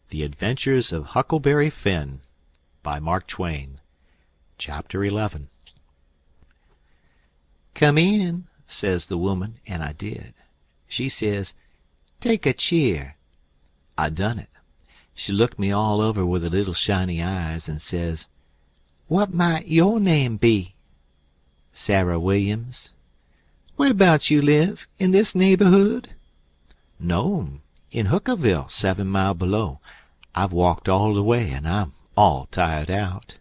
The Adventures of Huckleberry Finn by Mark Twain. Chapter 11. "Come in," says the woman, and I did. She says, "Take a cheer." I done it. She looked me all over with her little shiny eyes and says, "What might your name be?" "Sarah Williams." "Whereabouts you live? In this neighborhood?" "No, in Hookerville, 7 mile below. I've walked all the way, and I'm all tired out."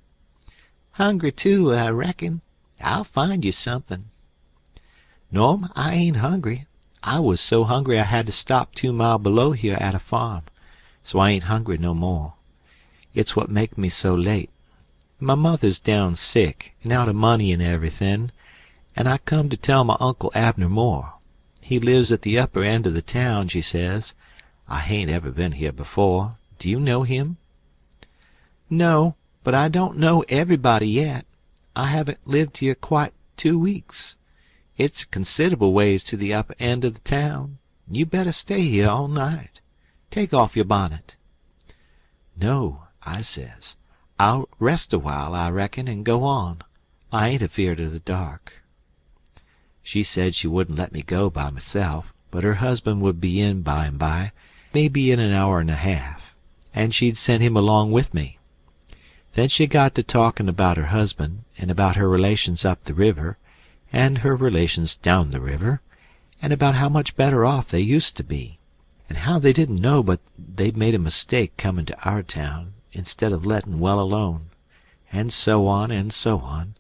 "Hungry too, I reckon. I'll find you something." "No'm, I ain't hungry. I was so hungry I had to stop 2 mile below here at a farm, so I ain't hungry no more. It's what make me so late. My mother's down sick, and out of money and everything, and I come to tell my Uncle Abner Moore. He lives at the upper end of the town, she says. I hain't ever been here before. Do you know him?" "No, but I don't know everybody yet. I haven't lived here quite 2 weeks. It's a considerable ways to the upper end of the town. You better stay here all night. Take off your bonnet." "No," I says. "I'll rest a while, I reckon, and go on. I ain't afeard of the dark." She said she wouldn't let me go by myself, but her husband would be in by and by, maybe in an hour and a half, and she'd send him along with me. Then she got to talking about her husband, and about her relations up the river, and her relations down the river, and about how much better off they used to be, and how they didn't know but they'd made a mistake comin' to our town, instead of lettin' well alone, and so on,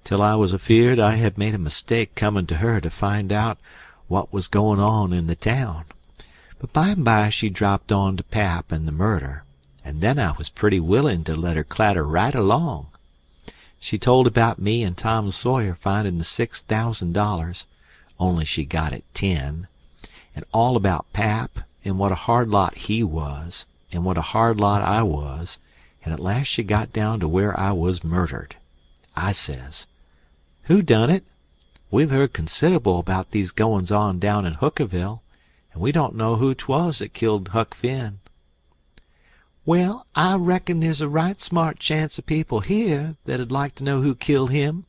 till I was afeard I had made a mistake comin' to her to find out what was goin' on in the town. But by and by she dropped on to Pap and the murder, and then I was pretty willin' to let her clatter right along. She told about me and Tom Sawyer findin' the $6,000, only she got it 10, and all about Pap, and what a hard lot he was, and what a hard lot I was, and at last she got down to where I was murdered. I says, "Who done it? We've heard considerable about these goin's on down in Hookerville, and we don't know who 'twas that killed Huck Finn." "Well, I reckon there's a right smart chance of people here that'd like to know who killed him.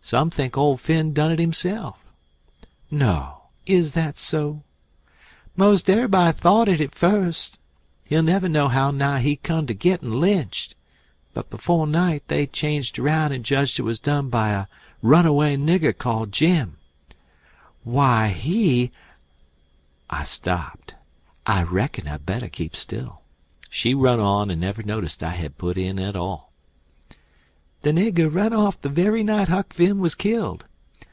Some think old Finn done it himself." "No, is that so?" "Most everybody thought it at first. He'll never know how nigh he come to gettin' lynched. But before night they changed around and judged it was done by a runaway nigger called Jim. Why, he—" I stopped. I reckon I'd better keep still. She run on and never noticed I had put in at all. "The nigger run off the very night Huck Finn was killed.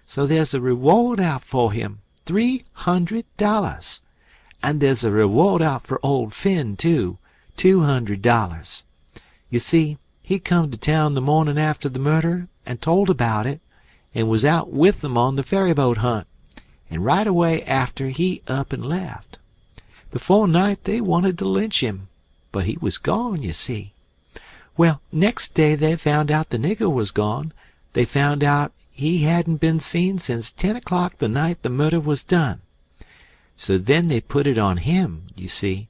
So there's a reward out for him, $300. And there's a reward out for old Finn, too, $200. You see, he come to town the mornin' after the murder and told about it, and was out with them on the ferryboat hunt, and right away after he up and left. Before night they wanted to lynch him, but he was gone, you see. Well, next day they found out the nigger was gone. They found out he hadn't been seen since 10 o'clock the night the murder was done. So then they put it on him, you see,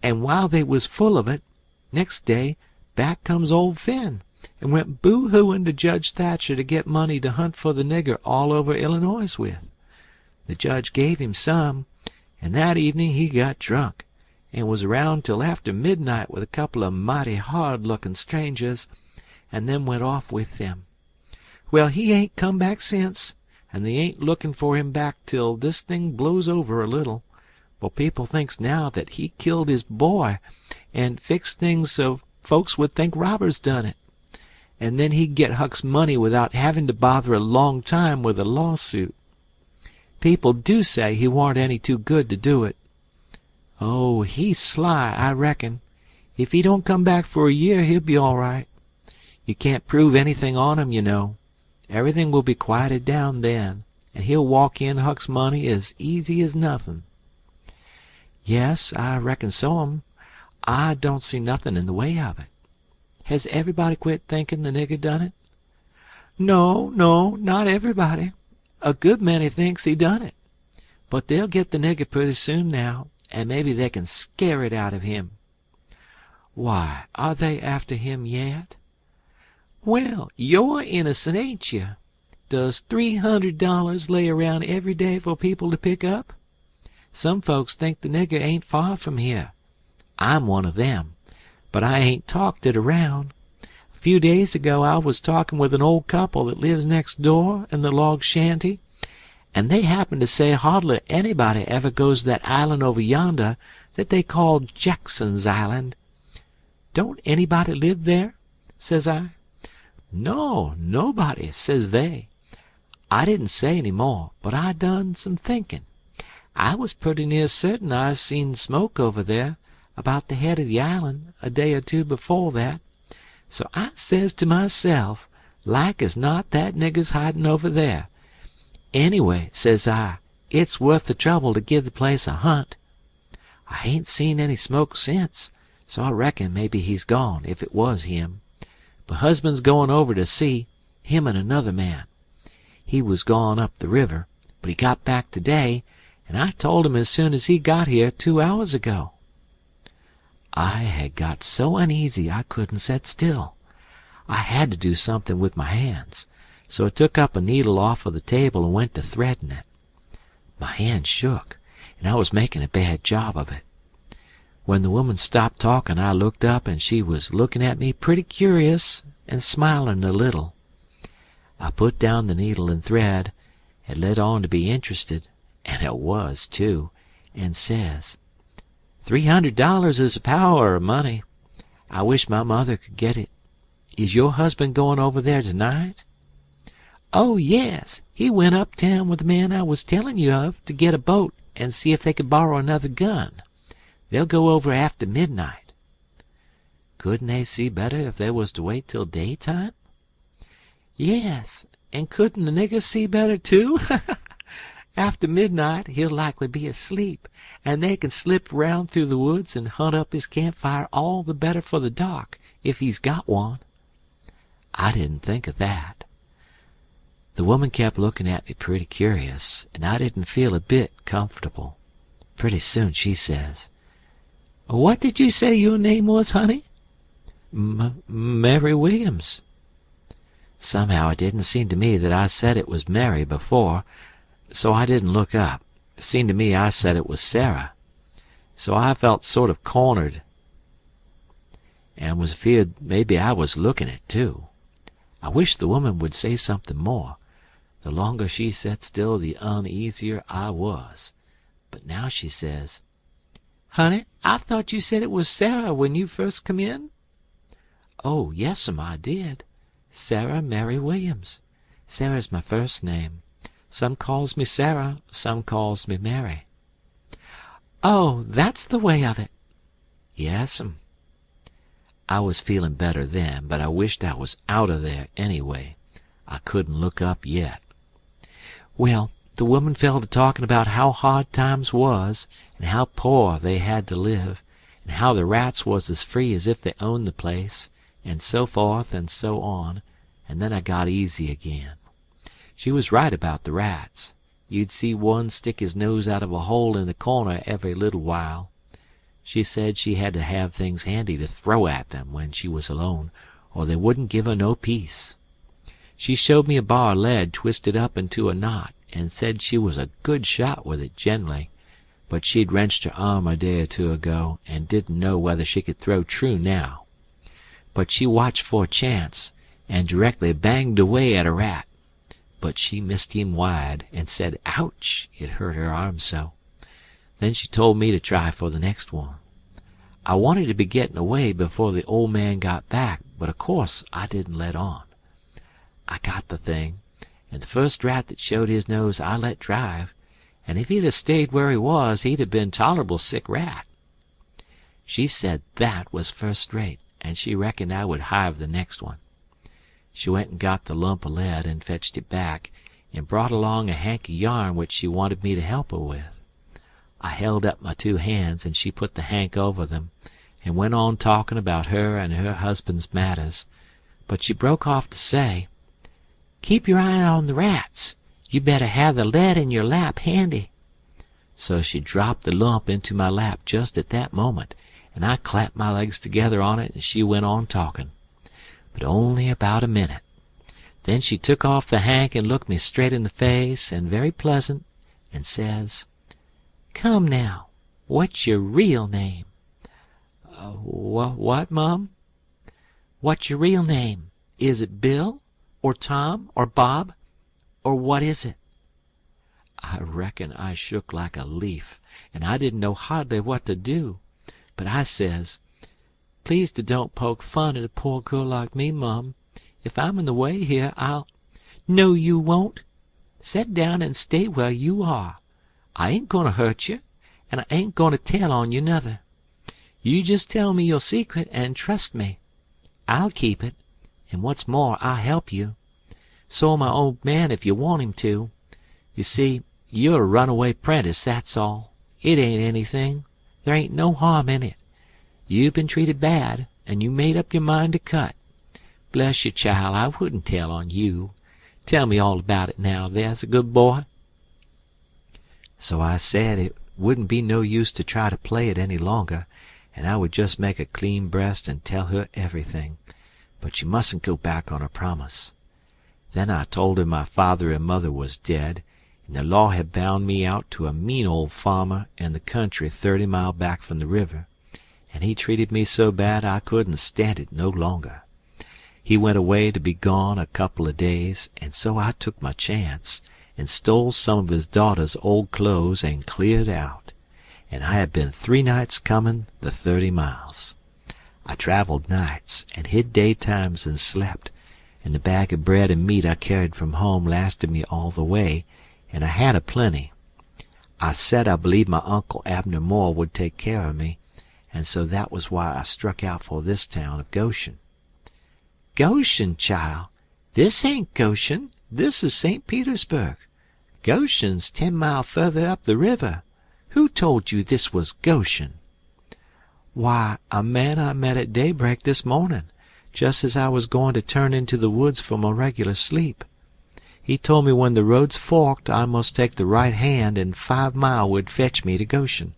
and while they was full of it, next day back comes old Finn, and went boo-hooing to Judge Thatcher to get money to hunt for the nigger all over Illinois with. The judge gave him some, and that evening he got drunk, and was around till after midnight with a couple of mighty hard-looking strangers, and then went off with them. Well, he ain't come back since, and they ain't looking for him back till this thing blows over a little, for people thinks now that he killed his boy, and fixed things so folks would think robbers done it, and then he'd get Huck's money without having to bother a long time with a lawsuit. People do say he warn't any too good to do it. Oh, he's sly, I reckon. If he don't come back for a year, he'll be all right. You can't prove anything on him, you know. Everything will be quieted down then, and he'll walk in Huck's money as easy as nothing." "Yes, I reckon so. I don't see nothing in the way of it. Has everybody quit thinking the nigger done it?" No, not everybody. A good many thinks he done it. But they'll get the nigger pretty soon now, and maybe they can scare it out of him." Why, are they after him yet?" "Well, you're innocent, ain't you? Does $300 lay around every day for people to pick up? Some folks think the nigger ain't far from here. I'm one of them, but I ain't talked it around. A few days ago I was talking with an old couple that lives next door in the log shanty, and they happened to say hardly anybody ever goes to that island over yonder that they call Jackson's Island. 'Don't anybody live there?' says I. 'No, nobody,' says they. I didn't say any more, but I done some thinking. I was pretty near certain I seen smoke over there, about the head of the island, a day or two before that. So I says to myself, like as not that nigger's hiding over there. Anyway, says I, it's worth the trouble to give the place a hunt. I ain't seen any smoke since, so I reckon maybe he's gone, if it was him. My husband's going over to see, him and another man. He was gone up the river, but he got back today, and I told him as soon as he got here 2 hours ago." I had got so uneasy I couldn't set still. I had to do something with my hands, so I took up a needle off of the table and went to threading it. My hand shook, and I was making a bad job of it. When the woman stopped talking, I looked up, and she was looking at me pretty curious and smiling a little. I put down the needle and thread, and let on to be interested, and it was, too, and says, $300 is a power of money. I wish my mother could get it. Is your husband going over there tonight?" "Oh, yes. He went uptown with the man I was telling you of to get a boat and see if they could borrow another gun. They'll go over after midnight." "Couldn't they see better if they was to wait till daytime?" "Yes, and couldn't the nigger see better, too? After midnight he'll likely be asleep, and they can slip round through the woods and hunt up his campfire all the better for the dark, if he's got one." I didn't think of that. The woman kept looking at me pretty curious, and I didn't feel a bit comfortable. Pretty soon she says, "What did you say your name was, honey?" Mary Williams." Somehow it didn't seem to me that I said it was Mary before, so I didn't look up. It seemed to me I said it was Sarah. So I felt sort of cornered, and was feared maybe I was looking it, too. I wished the woman would say something more. The longer she sat still, the uneasier I was. But now she says, "Honey, I thought you said it was Sarah when you first come in?" "Oh, yes'm, I did. Sarah Mary Williams. Sarah's my first name. Some calls me Sarah, some calls me Mary." "Oh, that's the way of it." "Yes'm." I was feeling better then, but I wished I was out of there anyway. I couldn't look up yet. Well, the woman fell to talking about how hard times was, and how poor they had to live, and how the rats was as free as if they owned the place, and so forth and so on, and then I got easy again. She was right about the rats. You'd see one stick his nose out of a hole in the corner every little while. She said she had to have things handy to throw at them when she was alone, or they wouldn't give her no peace. She showed me a bar of lead twisted up into a knot, and said she was a good shot with it generally, but she'd wrenched her arm a day or two ago, and didn't know whether she could throw true now. But she watched for a chance, and directly banged away at a rat. But she missed him wide, and said, "Ouch!" it hurt her arm so. Then she told me to try for the next one. I wanted to be getting away before the old man got back, but of course I didn't let on. I got the thing, and the first rat that showed his nose I let drive, and if he'd have stayed where he was, he'd have been tolerable sick rat. She said that was first rate, and she reckoned I would hive the next one. She went and got the lump of lead and fetched it back, and brought along a hank of yarn which she wanted me to help her with. I held up my 2 hands, and she put the hank over them, and went on talking about her and her husband's matters, but she broke off to say, "Keep your eye on the rats. You better have the lead in your lap handy." So she dropped the lump into my lap just at that moment, and I clapped my legs together on it, and she went on talking. But only about a minute. Then she took off the hank and looked me straight in the face, and very pleasant, and says, "Come now, what's your real name?" What, Mum?" "What's your real name? Is it Bill, or Tom, or Bob, or what is it?" I reckon I shook like a leaf, and I didn't know hardly what to do. But I says, "Please to don't poke fun at a poor girl like me, Mum. If I'm in the way here, I'll—" "No, you won't. Set down and stay where you are. I ain't going to hurt you, and I ain't going to tell on you, nuther. You just tell me your secret and trust me. I'll keep it, and what's more, I'll help you. So'll my old man if you want him to. You see, you're a runaway 'prentice, that's all. It ain't anything. There ain't no harm in it. You've been treated bad, and you made up your mind to cut. Bless you, child, I wouldn't tell on you. Tell me all about it now, there's a good boy." So I said it wouldn't be no use to try to play it any longer, and I would just make a clean breast and tell her everything, but she mustn't go back on her promise. Then I told her my father and mother was dead, and the law had bound me out to a mean old farmer in the country 30 mile back from the river, and he treated me so bad I couldn't stand it no longer. He went away to be gone a couple of days, and so I took my chance and stole some of his daughter's old clothes and cleared out, and I had been 3 nights coming the 30 miles. I traveled nights and hid daytimes and slept, and the bag of bread and meat I carried from home lasted me all the way, and I had a plenty. I said I believed my Uncle Abner Moore would take care of me, and so that was why I struck out for this town of Goshen. "Goshen, child? This ain't Goshen. This is St. Petersburg. Goshen's 10 mile further up the river. Who told you this was Goshen?" "Why, a man I met at daybreak this morning, just as I was going to turn into the woods for my regular sleep. He told me when the roads forked I must take the right hand, and 5 mile would fetch me to Goshen."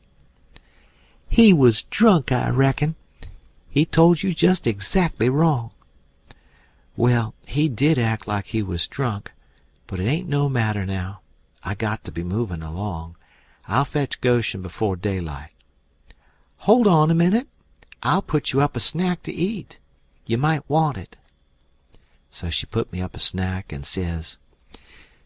"He was drunk, I reckon. He told you just exactly wrong." "Well, he did act like he was drunk, but it ain't no matter now. I got to be moving along. I'll fetch Goshen before daylight." "Hold on a minute. I'll put you up a snack to eat. You might want it." So she put me up a snack and says,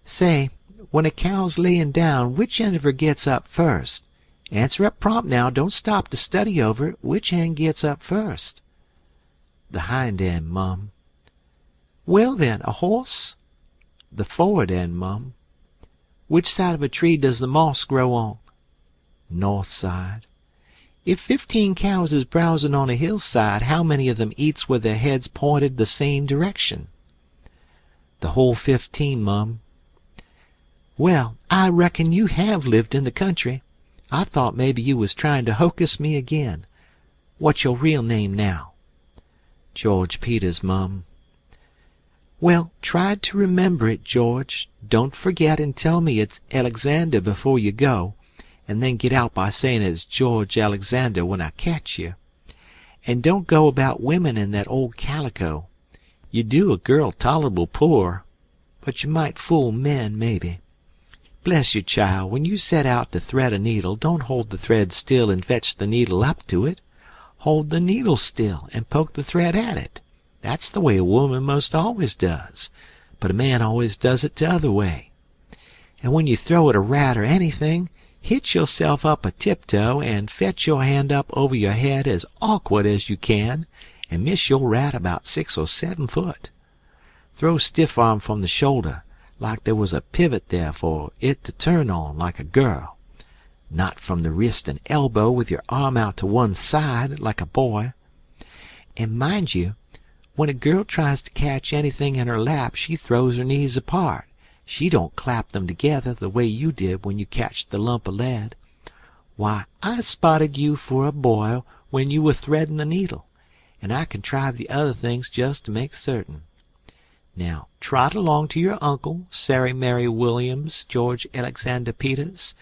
"Say, when a cow's layin' down, which end of her gets up first? Answer up prompt now. Don't stop to study over it. Which end gets up first?" "The hind end, Mum." "Well, then, a horse?" "The forward end, Mum." "Which side of a tree does the moss grow on?" "North side." "If 15 cows is browsing on a hillside, how many of them eats with their heads pointed the same direction?" "The whole 15, Mum." "Well, I reckon you have lived in the country. I thought maybe you was trying to hocus me again. What's your real name now?" "George Peters, Mum." "Well, try to remember it, George. Don't forget and tell me it's Alexander before you go, and then get out by saying it's George Alexander when I catch you. And don't go about women in that old calico. You do a girl tolerable poor, but you might fool men, maybe. Bless you, child, when you set out to thread a needle, don't hold the thread still and fetch the needle up to it. Hold the needle still and poke the thread at it. That's the way a woman most always does, but a man always does it t'other way. And when you throw at a rat or anything, hitch yourself up a tiptoe and fetch your hand up over your head as awkward as you can, and miss your rat about 6 or 7 foot. Throw stiff arm from the shoulder, like there was a pivot there for it to turn on like a girl. Not from the wrist and elbow with your arm out to one side like a boy. And mind you, when a girl tries to catch anything in her lap, she throws her knees apart. She don't clap them together the way you did when you catched the lump of lead. Why, I spotted you for a boy when you were threading the needle, and I contrived the other things just to make certain. Now, trot along to your uncle, Sary Mary Williams, George Alexander Peters,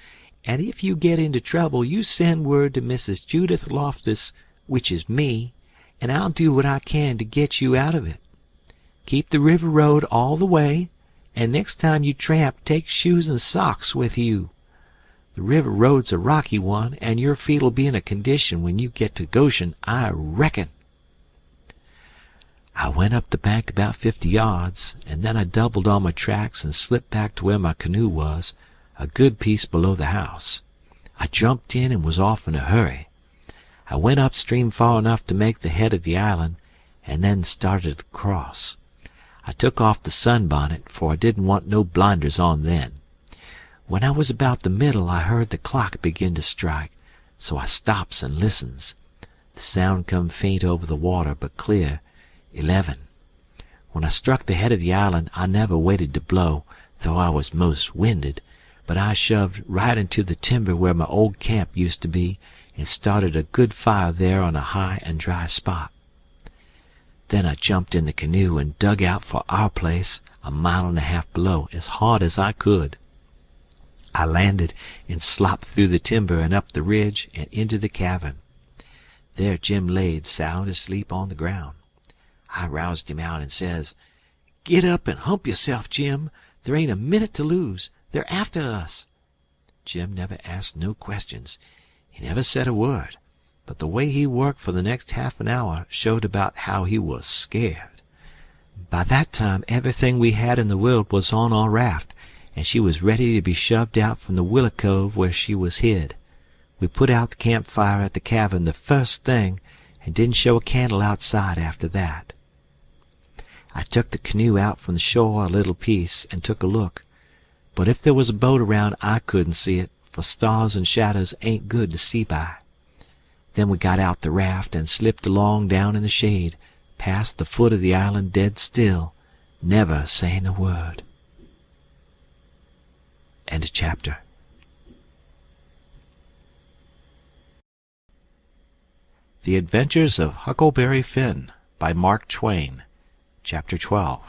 and if you get into trouble, you send word to Mrs. Judith Loftus which is me, and I'll do what I can to get you out of it. Keep the river road all the way, and next time you tramp take shoes and socks with you. The river road's a rocky one, and your feet'll be in a condition when you get to Goshen, I reckon." I went up the bank about 50 yards, and then I doubled on my tracks and slipped back to where my canoe was, a good piece below the house. I jumped in and was off in a hurry. I went upstream far enough to make the head of the island, and then started across. I took off the sunbonnet, for I didn't want no blinders on then. When I was about the middle, I heard the clock begin to strike, so I stops and listens. The sound come faint over the water, but clear, 11. When I struck the head of the island, I never waited to blow, though I was most winded, but I shoved right into the timber where my old camp used to be, and started a good fire there on a high and dry spot. Then I jumped in the canoe and dug out for our place, a mile and a half below, as hard as I could. I landed and slopped through the timber and up the ridge and into the cabin. There Jim laid sound asleep on the ground. I roused him out and says, "Get up and hump yourself, Jim. There ain't a minute to lose. They're after us." Jim never asked no questions. He never said a word, but the way he worked for the next half an hour showed about how he was scared. By that time everything we had in the world was on our raft, and she was ready to be shoved out from the willow cove where she was hid. We put out the campfire at the cabin the first thing, and didn't show a candle outside after that. I took the canoe out from the shore a little piece and took a look, but if there was a boat around I couldn't see it, for stars and shadows ain't good to see by. Then we got out the raft and slipped along down in the shade, past the foot of the island dead still, never saying a word. End of chapter. The Adventures of Huckleberry Finn by Mark Twain. Chapter 12.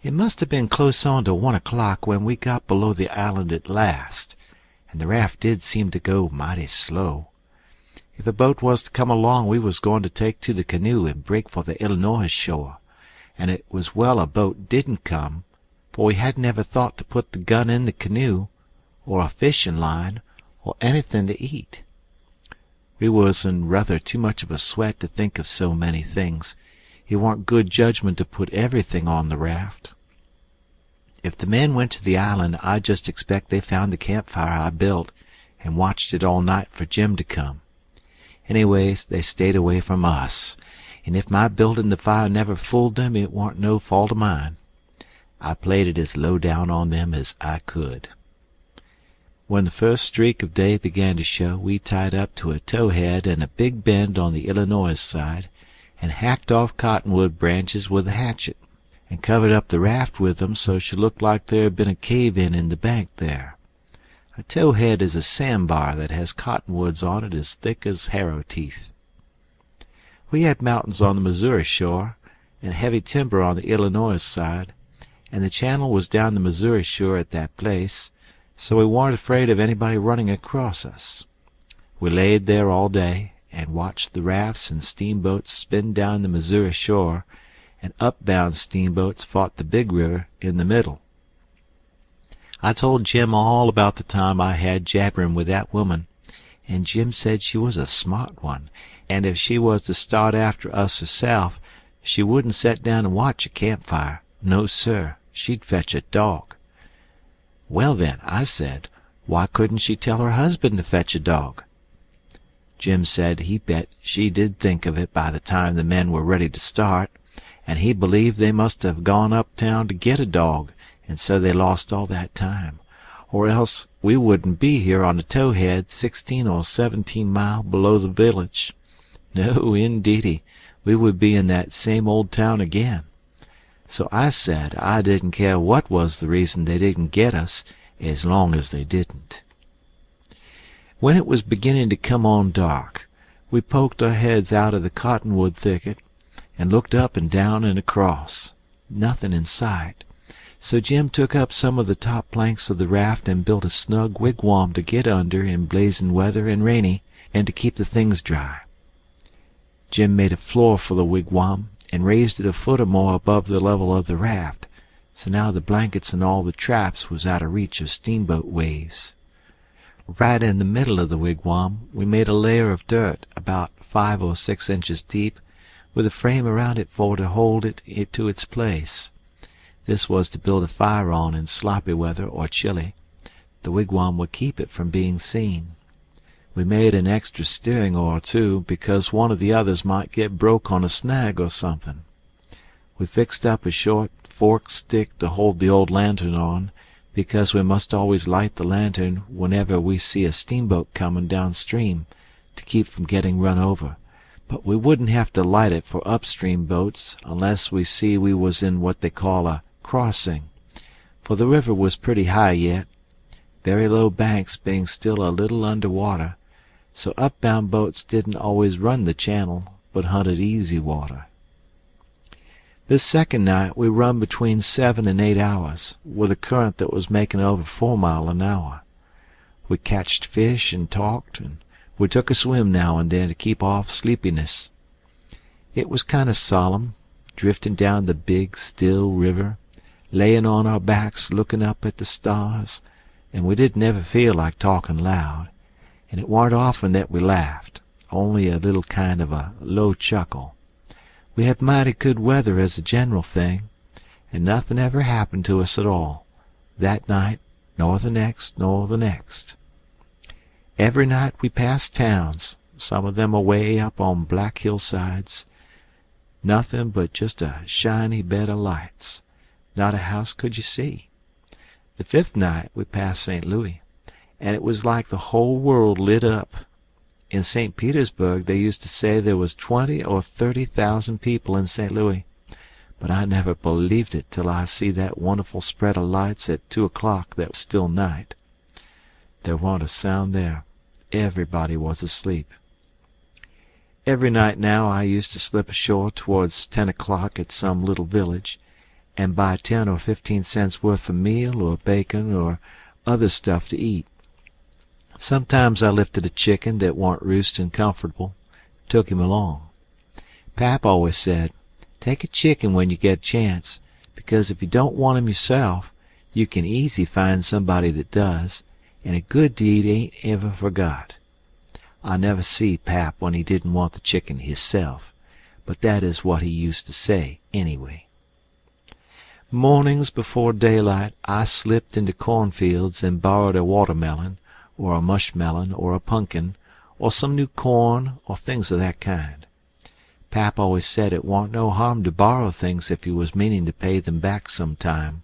It must have been close on to 1 o'clock when we got below the island at last, and the raft did seem to go mighty slow. If a boat was to come along, we was going to take to the canoe and break for the Illinois shore, and it was well a boat didn't come, for we hadn't ever thought to put the gun in the canoe, or a fishing line, or anything to eat. We was in rather too much of a sweat to think of so many things. It warn't good judgment to put everything on the raft. If the men went to the island, I just expect they found the campfire I built and watched it all night for Jim to come. Anyways, they stayed away from us, and if my building the fire never fooled them, it warn't no fault of mine. I played it as low down on them as I could. When the first streak of day began to show, we tied up to a towhead in a big bend on the Illinois side, and hacked off cottonwood branches with a hatchet, and covered up the raft with them so she looked like there had been a cave-in the bank there. A towhead is a sandbar that has cottonwoods on it as thick as harrow teeth. We had mountains on the Missouri shore, and heavy timber on the Illinois side, and the channel was down the Missouri shore at that place, so we warn't afraid of anybody running across us. We laid there all day, and watched the rafts and steamboats spin down the Missouri shore, and up-bound steamboats fought the big river in the middle. I told Jim all about the time I had jabbering with that woman, and Jim said she was a smart one, and if she was to start after us herself, she wouldn't set down and watch a campfire. No, sir, she'd fetch a dog. Well, then, I said, why couldn't she tell her husband to fetch a dog? Jim said he bet she did think of it by the time the men were ready to start, and he believed they must have gone uptown to get a dog, and so they lost all that time, or else we wouldn't be here on the towhead 16 or 17 miles below the village. No, indeedy, we would be in that same old town again. So I said I didn't care what was the reason they didn't get us, as long as they didn't. When it was beginning to come on dark, we poked our heads out of the cottonwood thicket and looked up and down and across. Nothing in sight. So Jim took up some of the top planks of the raft and built a snug wigwam to get under in blazing weather and rainy, and to keep the things dry. Jim made a floor for the wigwam and raised it a foot or more above the level of the raft, so now the blankets and all the traps was out of reach of steamboat waves. Right in the middle of the wigwam we made a layer of dirt about 5 or 6 inches deep, with a frame around it for to hold it to its place. This was to build a fire on in sloppy weather or chilly. The wigwam would keep it from being seen. We made an extra steering oar, too, because one of the others might get broke on a snag or something. We fixed up a short forked stick to hold the old lantern on, because we must always light the lantern whenever we see a steamboat coming downstream, to keep from getting run over. But we wouldn't have to light it for upstream boats unless we see we was in what they call a crossing, for the river was pretty high yet, very low banks being still a little under water, so upbound boats didn't always run the channel, but hunted easy water. This second night we run between 7 and 8 hours, with a current that was making over 4 mile an hour. We catched fish and talked, and we took a swim now and then to keep off sleepiness. It was kind of solemn, drifting down the big, still river, laying on our backs looking up at the stars, and we didn't ever feel like talking loud, and it warn't often that we laughed, only a little kind of a low chuckle. We had mighty good weather as a general thing, and nothing ever happened to us at all, that night, nor the next, nor the next. Every night we passed towns, some of them away up on black hillsides, nothing but just a shiny bed of lights. Not a house could you see. The 5th night we passed St. Louis, and it was like the whole world lit up. In St. Petersburg they used to say there was 20 or 30,000 people in St. Louis, but I never believed it till I see that wonderful spread of lights at 2 o'clock that was still night. There warn't a sound there. Everybody was asleep. Every night now I used to slip ashore towards 10 o'clock at some little village, and buy 10 or 15 cents worth of meal or bacon or other stuff to eat. Sometimes I lifted a chicken that warn't roosting comfortable, took him along. Pap always said, "Take a chicken when you get a chance, because if you don't want him yourself, you can easy find somebody that does, and a good deed ain't ever forgot." I never see Pap when he didn't want the chicken hisself, but that is what he used to say anyway. Mornings before daylight I slipped into cornfields and borrowed a watermelon, or a mushmelon, or a pumpkin, or some new corn, or things of that kind. Pap always said it warn't no harm to borrow things if you was meaning to pay them back some time,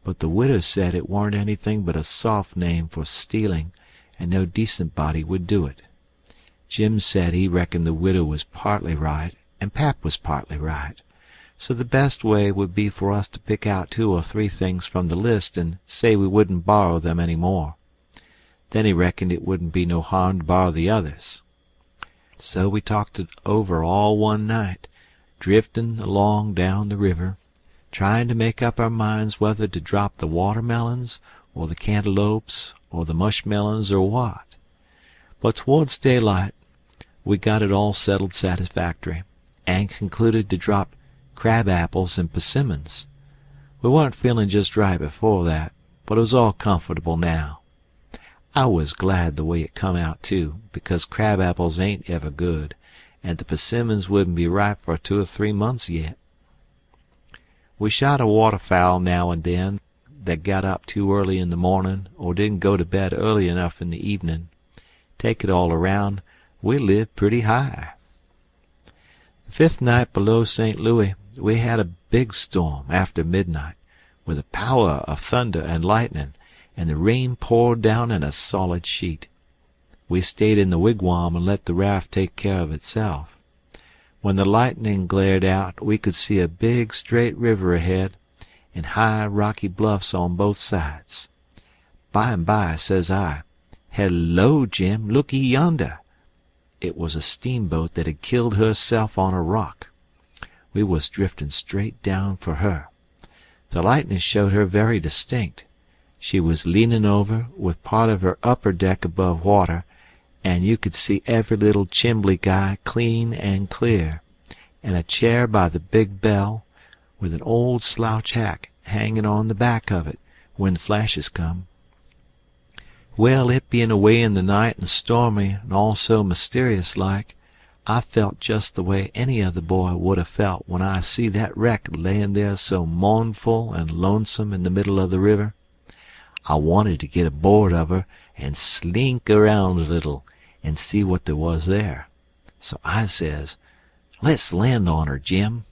but the widow said it warn't anything but a soft name for stealing, and no decent body would do it. Jim said he reckoned the widow was partly right, and Pap was partly right, so the best way would be for us to pick out 2 or 3 things from the list and say we wouldn't borrow them any more. Then he reckoned it wouldn't be no harm to borrow the others. So we talked it over all one night, drifting along down the river, trying to make up our minds whether to drop the watermelons or the cantaloupes or the mushmelons or what. But towards daylight we got it all settled satisfactory, and concluded to drop crab apples and persimmons. We weren't feeling just right before that, but it was all comfortable now. I was glad the way it come out, too, because crab apples ain't ever good, and the persimmons wouldn't be ripe for 2 or 3 months yet. We shot a waterfowl now and then that got up too early in the morning or didn't go to bed early enough in the evening. Take it all around, we lived pretty high. The 5th night below St. Louis we had a big storm after midnight, with a power of thunder and lightning, and the rain poured down in a solid sheet. We stayed in the wigwam and let the raft take care of itself. When the lightning glared out we could see a big straight river ahead, and high rocky bluffs on both sides. By and by says I, "Hello, Jim, looky yonder." It was a steamboat that had killed herself on a rock. We was drifting straight down for her. The lightning showed her very distinct. She was leaning over, with part of her upper deck above water, and you could see every little chimbly guy clean and clear, and a chair by the big bell, with an old slouch hat hanging on the back of it when the flashes come. Well, it being away in the night and stormy and all so mysterious like, I felt just the way any other boy would have felt when I see that wreck layin' there so mournful and lonesome in the middle of the river. I wanted to get aboard of her and slink around a little and see what there was there. So I says, "Let's land on her, Jim."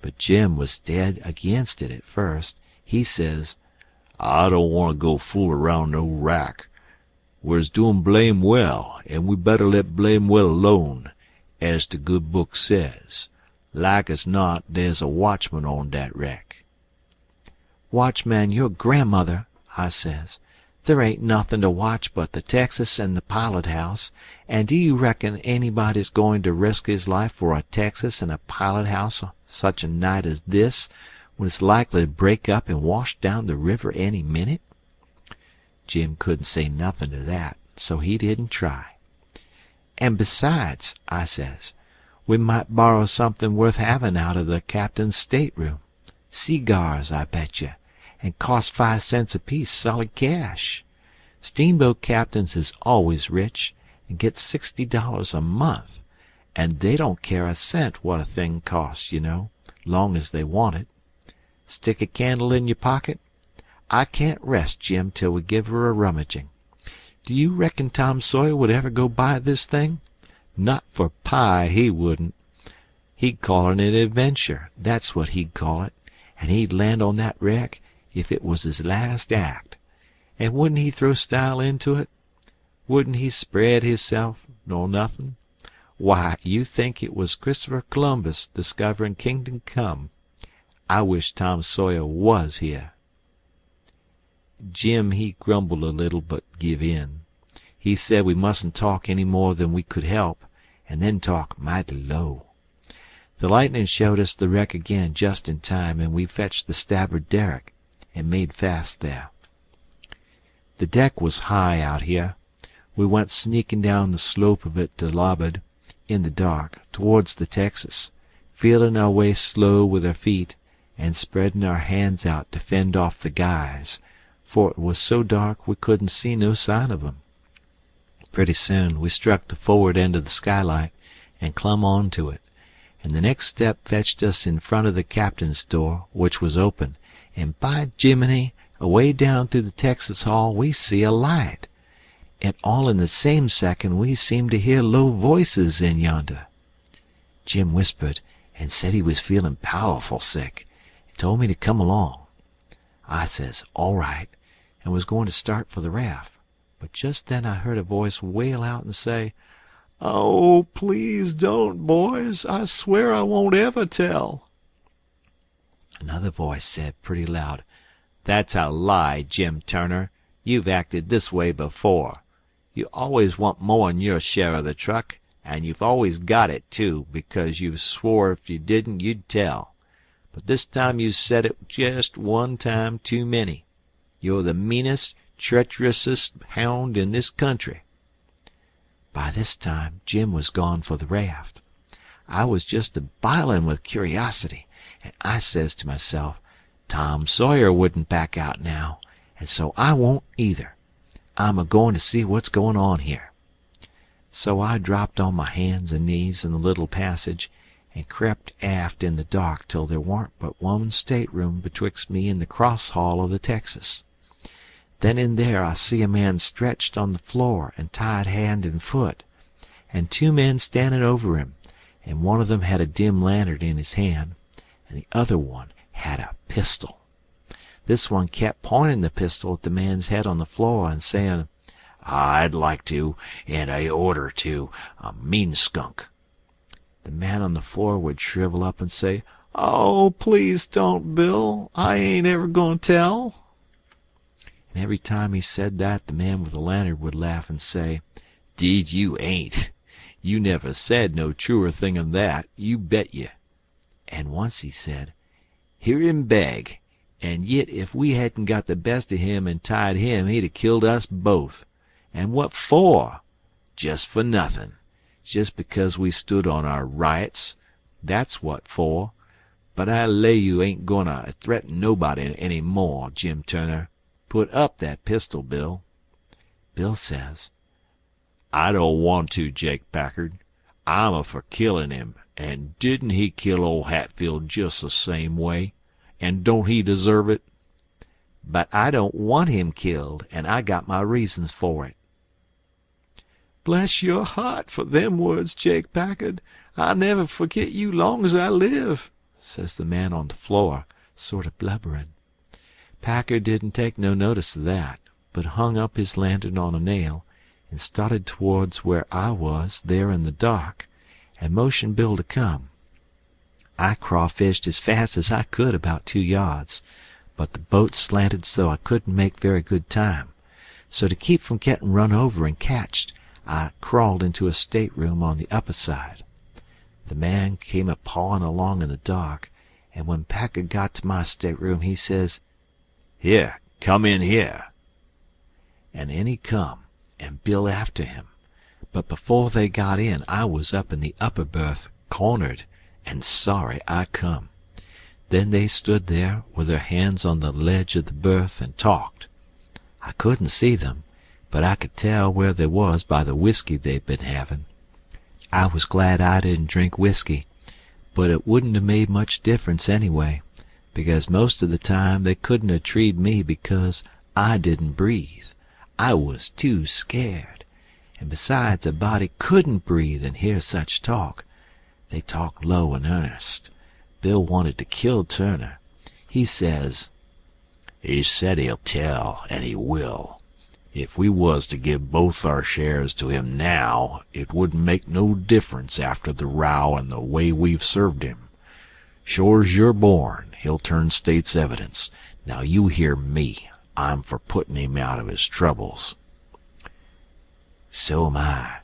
But Jim was dead against it at first. He says, "I don't want to go fool around no wrack. We's doin' blame well, and we better let blame well alone, as the good book says. Like as not, there's a watchman on that wreck." "Watchman your grandmother," I says. "There ain't nothin' to watch but the Texas and the pilot house, and do you reckon anybody's going to risk his life for a Texas and a pilot house such a night as this, when it's likely to break up and wash down the river any minute?" Jim couldn't say nothin' to that, so he didn't try. "And besides," I says, "we might borrow something worth having out of the captain's stateroom. Cigars, I bet you, and cost 5 cents apiece solid cash. Steamboat captains is always rich, and get $60 a month, and they don't care a cent what a thing costs, you know, long as they want it. Stick a candle in your pocket? I can't rest, Jim, till we give her a rummaging. Do you reckon Tom Sawyer would ever go buy this thing? Not for pie, he wouldn't. He'd call it an adventure, that's what he'd call it, and he'd land on that wreck if it was his last act. And wouldn't he throw style into it? Wouldn't he spread hisself nor nothin'? Why, you think it was Christopher Columbus discoverin' Kingdom Come. I wish Tom Sawyer was here." Jim he grumbled a little but give in. He said we mustn't talk any more than we could help, and then talk mighty low. The lightning showed us the wreck again just in time, and we fetched the starboard derrick and made fast there. The deck was high out here. We went sneaking down the slope of it to larboard, in the dark, towards the Texas, feeling our way slow with our feet, and spreading our hands out to fend off the guys, for it was so dark we couldn't see no sign of them. Pretty soon we struck the forward end of the skylight and clumb on to it, and the next step fetched us in front of the captain's door, which was open, and by Jiminy, away down through the Texas hall we see a light, and all in the same second we seemed to hear low voices in yonder. Jim whispered and said he was feeling powerful sick, and told me to come along. I says, all right, and was going to start for the raft, but just then I heard a voice wail out and say, "Oh, please don't, boys. I swear I won't ever tell." Another voice said pretty loud, "That's a lie, Jim Turner. You've acted this way before. You always want more'n your share of the truck, and you've always got it, too, because you've swore if you didn't you'd tell. But this time you said it just one time too many. You're the meanest, treacherousest hound in this country." By this time Jim was gone for the raft. I was just a-bilin' with curiosity, and I says to myself, Tom Sawyer wouldn't back out now, and so I won't either. I'm a-goin' to see what's going on here. So I dropped on my hands and knees in the little passage, and crept aft in the dark till there warn't but one stateroom betwixt me and the cross hall of the Texas. Then in there I see a man stretched on the floor and tied hand and foot, and 2 men standing over him, and one of them had a dim lantern in his hand, and the other one had a pistol. This one kept pointing the pistol at the man's head on the floor and saying, "I'd like to, and I order to, a mean skunk." The man on the floor would shrivel up and say, "Oh, please don't, Bill. I ain't ever going to tell." And every time he said that, the man with the lantern would laugh and say, "'Deed you ain't. You never said no truer thing 'n that, you bet ye." And once he said, "Hear him beg, and yit if we hadn't got the best of him and tied him, he'd 'a killed us both. And what for? Just for nothin'. Just because we stood on our rights. That's what for. But I lay you ain't goin' to threaten nobody any more, Jim Turner. Put up that pistol, Bill." Bill says, "I don't want to, Jake Packard. I'm a for killin' him, and didn't he kill old Hatfield just the same way? And don't he deserve it?" "But I don't want him killed, and I got my reasons for it." "Bless your heart for them words, Jake Packard. I'll never forget you long as I live," says the man on the floor, sort of blubbering. Packard didn't take no notice of that, but hung up his lantern on a nail and started towards where I was there in the dark, and motioned Bill to come. I crawfished as fast as I could about 2 yards, but the boat slanted so I couldn't make very good time. So to keep from getting run over and catched, I crawled into a stateroom on the upper side. The man came a pawing along in the dark, and when Packard got to my stateroom, he says, "Here, come in here." And in he come, and Bill after him. But before they got in, I was up in the upper berth, cornered, and sorry I come. Then they stood there with their hands on the ledge of the berth and talked. I couldn't see them, but I could tell where they was by the whiskey they'd been having. I was glad I didn't drink whiskey, but it wouldn't have made much difference anyway, because most of the time they couldn't have treed me because I didn't breathe. I was too scared, and besides, a body couldn't breathe and hear such talk. They talked low and earnest. Bill wanted to kill Turner. He says, "He said he'll tell, and he will. If we was to give both our shares to him now, it wouldn't make no difference after the row and the way we've served him. Sure's you're born, he'll turn state's evidence. Now you hear me. I'm for putting him out of his troubles." "So am I,"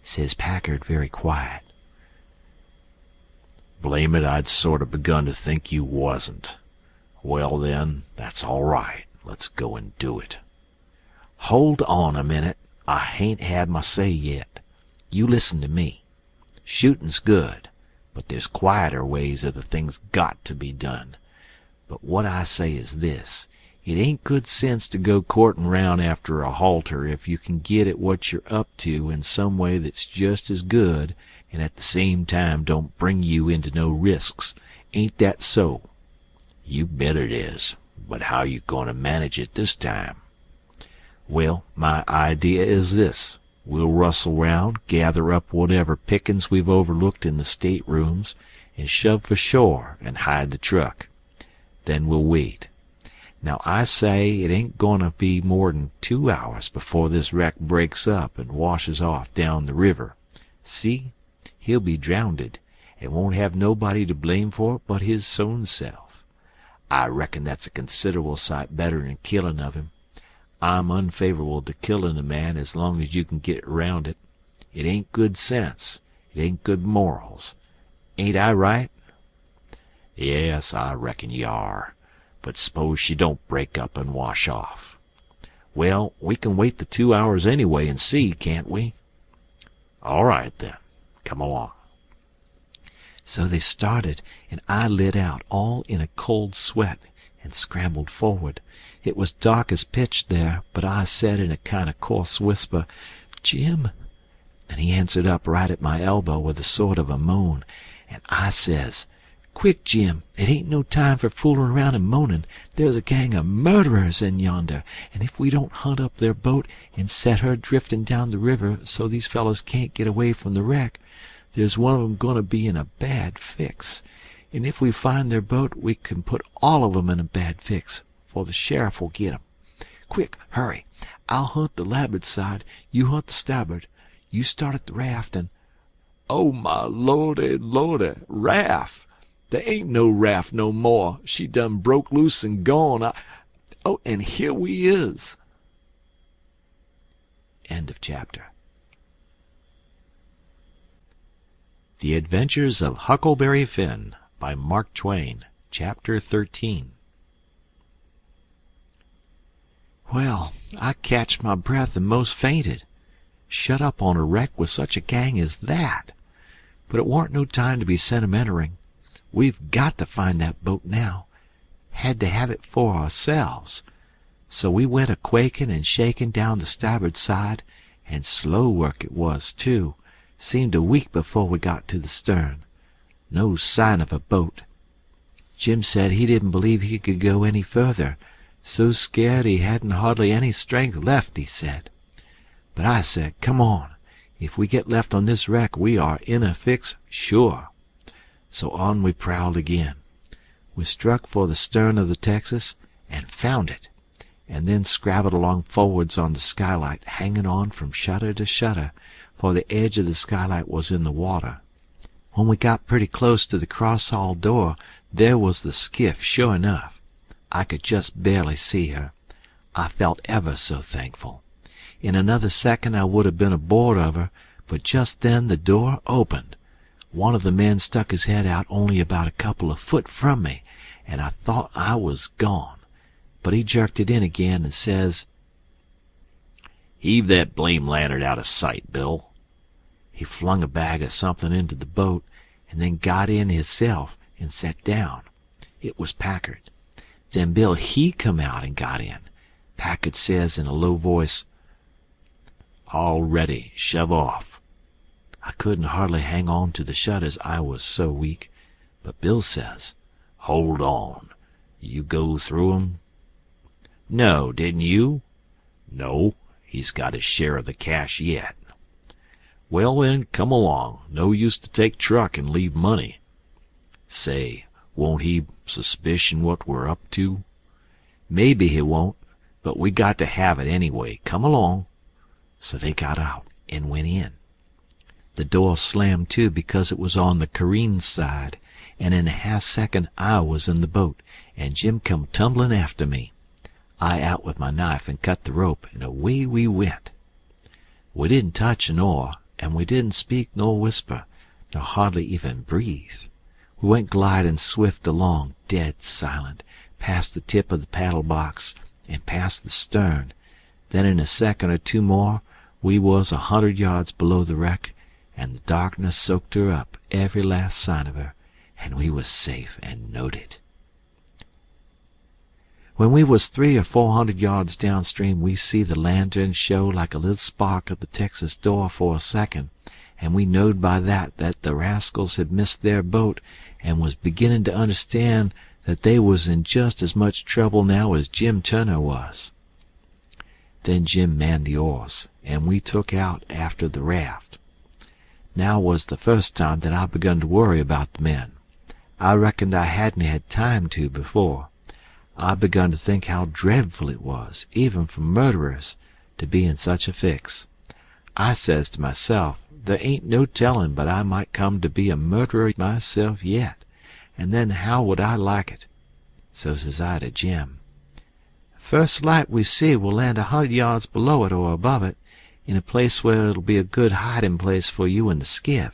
says Packard very quiet. "Blame it, I'd sort of begun to think you wasn't. Well, then, that's all right. Let's go and do it." "Hold on a minute. I hain't had my say yet. You listen to me. Shootin's good, but there's quieter ways of the thing's got to be done. But what I say is this. It ain't good sense to go courtin' round after a halter if you can git at what you're up to in some way that's just as good and at the same time don't bring you into no risks. Ain't that so?" "You bet it is. But how you goin' to manage it this time?" "Well, my idea is this. We'll rustle round, gather up whatever pickin's we've overlooked in the staterooms, and shove for shore and hide the truck. Then we'll wait. Now I say it ain't goin' to be more'n 2 hours before this wreck breaks up and washes off down the river. See? He'll be drownded, and won't have nobody to blame for it but his own self. I reckon that's a considerable sight better'n killin' of him. I'm unfavorable to killin' a man as long as you can get around it. It ain't good sense. It ain't good morals. Ain't I right?" "Yes, I reckon you are. But s'pose she don't break up and wash off?" "Well, we can wait the 2 hours anyway and see, can't we?" "All right, then. Come along." So they started, and I lit out, all in a cold sweat, and scrambled forward. It was dark as pitch there, but I said in a kind of coarse whisper, "Jim," and he answered up right at my elbow with a sort of a moan, and I says, "Quick, Jim, it ain't no time for foolin' around and moanin'. There's a gang of murderers in yonder, and if we don't hunt up their boat and set her driftin' down the river so these fellows can't get away from the wreck, there's one of 'em going to be in a bad fix. And if we find their boat, we can put all of 'em in a bad fix, for the sheriff will get 'em. Quick, hurry. I'll hunt the larboard side, you hunt the starboard. You start at the raft and—" "Oh, my lordy, lordy, raft! There ain't no raft no more. She done broke loose and gone. Oh, and here we is." End of chapter. The Adventures of Huckleberry Finn by Mark Twain. Chapter 13. Well, I catched my breath and most fainted. shut up on a wreck with such a gang as that. But it warn't no time to be sentimentering. We've got to find that boat now. Had to have it for ourselves. So we went a quaking and shaking down the starboard side, and slow work it was, too. Seemed a week before we got to the stern. No sign of a boat. Jim said he didn't believe he could go any further. So scared he hadn't hardly any strength left, he said. But I said, come on. If we get left on this wreck, we are in a fix, sure. So on we prowled again. We struck for the stern of the Texas, and found it, and then scrabbled along forwards on the skylight, hanging on from shutter to shutter, for the edge of the skylight was in the water. When we got pretty close to the cross-hall door, there was the skiff, sure enough. I could just barely see her. I felt ever so thankful. In another second I would have been aboard of her, but just then the door opened. One of the men stuck his head out only about a couple of foot from me, and I thought I was gone. But he jerked it in again and says, "Heave that blame lantern out of sight, Bill." He flung a bag of something into the boat, and then got in hisself and sat down. It was Packard. Then Bill, he come out and got in. Packard says in a low voice, "All ready, shove off." I couldn't hardly hang on to the shutters, I was so weak. But Bill says, "Hold on. You go through 'em?" "No, didn't you?" "No, he's got his share of the cash yet." "Well, then, come along. No use to take truck and leave money." "Say, won't he suspicion what we're up to?" "Maybe he won't, but we got to have it anyway. Come along." So they got out and went in. The door slammed to because it was on the careen's side, and in a half-second I was in the boat, and Jim come tumbling after me. I out with my knife and cut the rope, and away we went. We didn't touch an oar, and we didn't speak nor whisper, nor hardly even breathe. We went gliding swift along, dead silent, past the tip of the paddle box, and past the stern. Then in a second or two more we was 100 yards below the wreck, and the darkness soaked her up, every last sign of her, and we was safe and knowed it. When we was 300 or 400 yards downstream, we see the lantern show like a little spark at the Texas door for a second, and we knowed by that the rascals had missed their boat and was beginning to understand that they was in just as much trouble now as Jim Turner was. Then Jim manned the oars, and we took out after the raft. Now was the first time that I begun to worry about the men. I reckoned I hadn't had time to before. I begun to think how dreadful it was, even for murderers, to be in such a fix. I says to myself, there ain't no telling but I might come to be a murderer myself yet, and then how would I like it? So says I to Jim, "First light we see we'll land 100 yards below it or above it, in a place where it'll be a good hiding place for you and the skiff,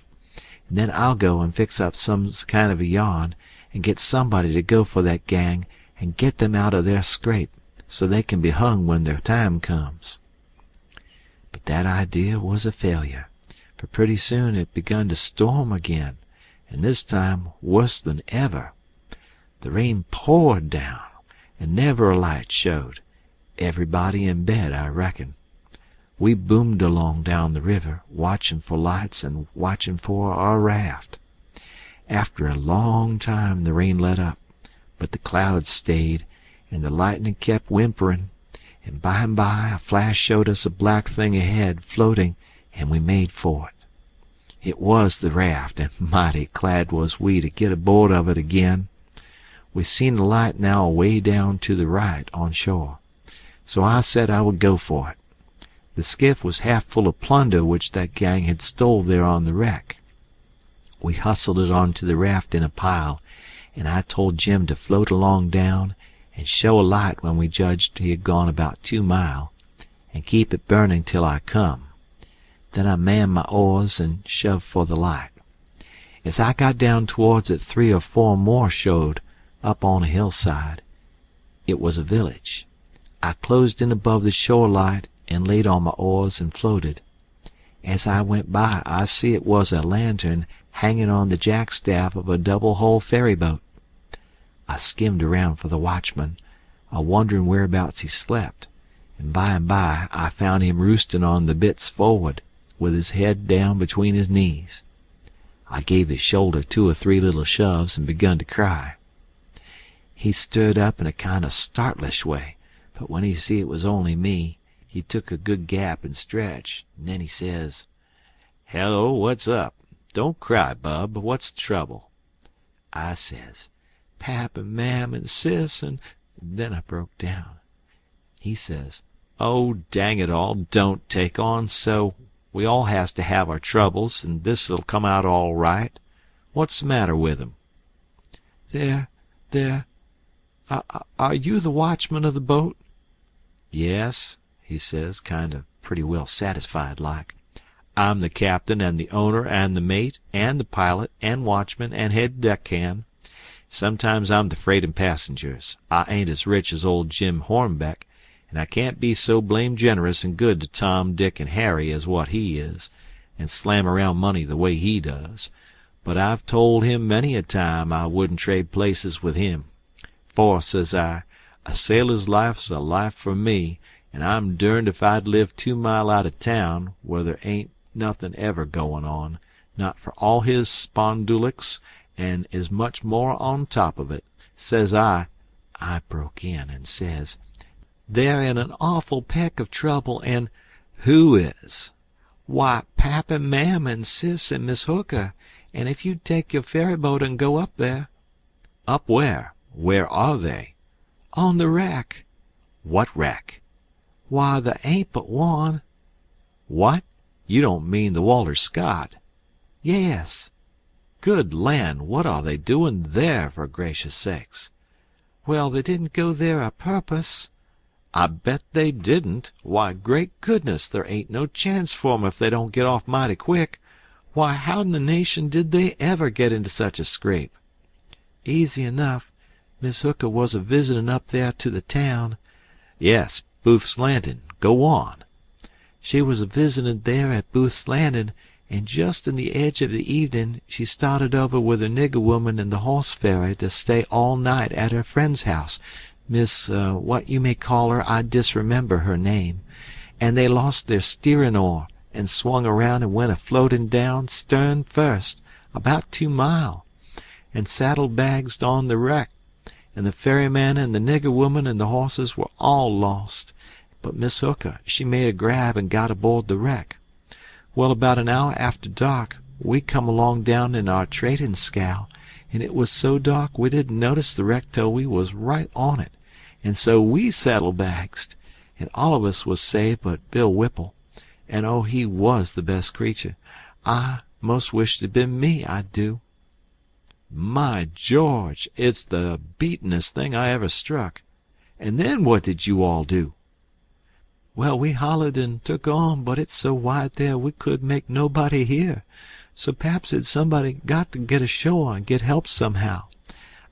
and then I'll go and fix up some kind of a yarn, and get somebody to go for that gang and get them out of their scrape, so they can be hung when their time comes." But that idea was a failure, for pretty soon it begun to storm again, and this time worse than ever. The rain poured down, and never a light showed. Everybody in bed, I reckon. We boomed along down the river, watching for lights and watching for our raft. After a long time the rain let up, but the clouds stayed, and the lightning kept whimpering, and by a flash showed us a black thing ahead, floating, and we made for it. It was the raft, and mighty glad was we to get aboard of it again. We seen a light now away down to the right on shore, so I said I would go for it. The skiff was half full of plunder which that gang had stole there on the wreck. We hustled it onto the raft in a pile, and I told Jim to float along down and show a light when we judged he had gone about 2 mile, and keep it burning till I come. Then I manned my oars and shoved for the light. As I got down towards it, 3 or 4 more showed up on a hillside. It was a village. I closed in above the shore light and laid on my oars and floated. As I went by, I see it was a lantern hanging on the jackstaff of a double-hull ferry-boat. I skimmed around for the watchman, a-wondering whereabouts he slept, and by I found him roosting on the bitts forward, with his head down between his knees. I gave his shoulder 2 or 3 little shoves and begun to cry. He stirred up in a kind of startlish way, but when he see it was only me, he took a good gap and stretch, and then he says, "Hello, what's up? Don't cry, bub. What's the trouble?" I says, "Pap and Mam and Sis and—" Then I broke down. He says, "Oh, dang it all, don't take on so. We all has to have our troubles, and this'll come out all right. What's the matter with 'em?" Are you the watchman of the boat?" "Yes," he says, kind of pretty well satisfied like. "I'm the captain and the owner and the mate and the pilot and watchman and head deckhand. Sometimes I'm the freight and passengers. I ain't as rich as old Jim Hornbeck, and I can't be so blame generous and good to Tom, Dick, and Harry as what he is, and slam around money the way he does. But I've told him many a time I wouldn't trade places with him. For, says I, a sailor's life's a life for me, and I'm derned if I'd live 2 mile out of town, where there ain't nothin' ever goin' on, not for all his spondulics, and as much more on top of it. Says I broke in and says, "They're in an awful peck of trouble, and—" "Who is?" "Why, Pap and Mam and Sis and Miss Hooker, and if you'd take your ferryboat and go up there—" "Up where? Where are they?" "On the wreck." "What wreck?" "Why, there ain't but one." "What? You don't mean the Walter Scott?" "Yes." "Good land, what are they doing there, for gracious sakes?" "Well, they didn't go there a purpose." "I bet they didn't. Why, great goodness, there ain't no chance for 'em if they don't get off mighty quick. Why, how in the nation did they ever get into such a scrape?" "Easy enough. Miss Hooker was a visitin' up there to the town." "Yes, Booth's Landing. Go on." "She was a visitin' there at Booth's Landing, and just in the edge of the evening she started over with a nigger woman in the horse ferry to stay all night at her friend's house, Miss what you may call her, I disremember her name, and they lost their steerin' oar and swung around and went a-floatin' down stern first, about 2 mile, and saddle-bagsed on the wreck, and the ferryman and the nigger woman and the horses were all lost, but Miss Hooker she made a grab and got aboard the wreck. Well, about an hour after dark we come along down in our tradin' scow, and it was so dark we didn't notice the wreck till we was right on it, and so we saddle-bagsed, and all of us was saved but Bill Whipple, and oh, he was the best creature. I most wished it'd been me, I do." "My George, it's the beatin'est thing I ever struck. And then what did you all do?" "Well, we hollered and took on, but it's so wide there we couldn't make nobody hear. So Pap said somebody got to get ashore and get help somehow.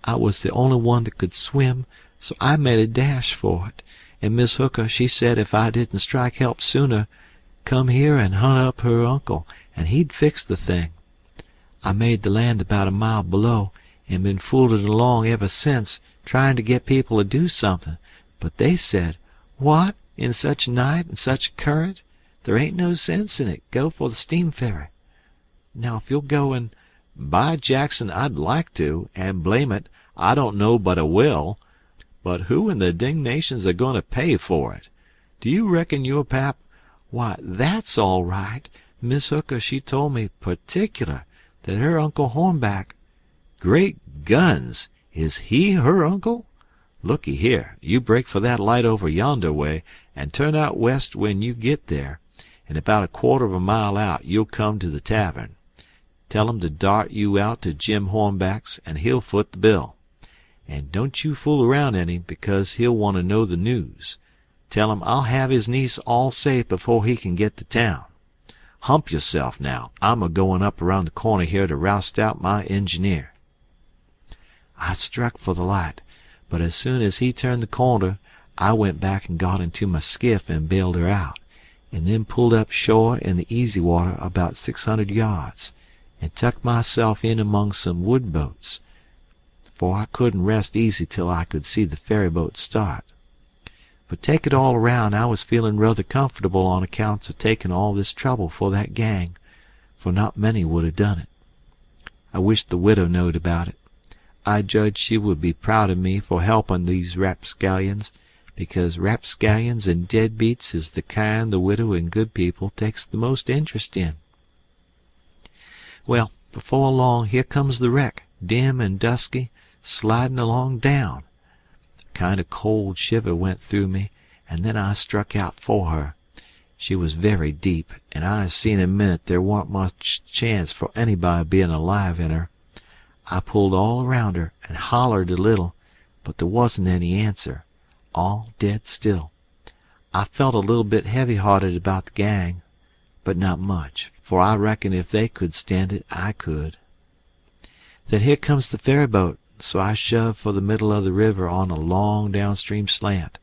I was the only one that could swim, so I made a dash for it, and Miss Hooker she said if I didn't strike help sooner, come here and hunt up her uncle, and he'd fix the thing. I made the land about a mile below, and been fooling along ever since, trying to get people to do something, but they said, 'What? In such a night and such a current? There ain't no sense in it. Go for the steam ferry.' Now, if you'll go and—" "By Jackson, I'd like to, and blame it, I don't know but I will. But who in the dingnation's a-goin' to pay for it? Do you reckon your pap—" "Why, that's all right. Miss Hooker she told me particular that her Uncle Hornback—" "Great guns! Is he her uncle? Looky here, you break for that light over yonder way, and turn out west when you git there, and about a quarter of a mile out you'll come to the tavern. Tell 'em to dart you out to Jim Hornback's, and he'll foot the bill. And don't you fool around any, because he'll want to know the news. Tell him I'll have his niece all safe before he can get to town. Hump yourself now. I'm a-goin' up around the corner here to roust out my engineer." I struck for the light, but as soon as he turned the corner I went back and got into my skiff and bailed her out, and then pulled up shore in the easy water about 600 yards, and tucked myself in among some wood boats, for I couldn't rest easy till I could see the ferry boat start. But take it all around, I was feeling rather comfortable on accounts of taking all this trouble for that gang, for not many would have done it. I wished the widow knowed about it. I judged she would be proud of me for helping these rapscallions, because rapscallions and deadbeats is the kind the widow and good people takes the most interest in. Well, before long, here comes the wreck, dim and dusky, sliding along down. A kind of cold shiver went through me, and then I struck out for her. She was very deep, and I seen in a minute there warn't much chance for anybody being alive in her. I pulled all around her and hollered a little, but there wasn't any answer. All dead still. I felt a little bit heavy-hearted about the gang, but not much, for I reckon if they could stand it, I could. Then here comes the ferry boat, so I shoved for the middle of the river on a long downstream slant,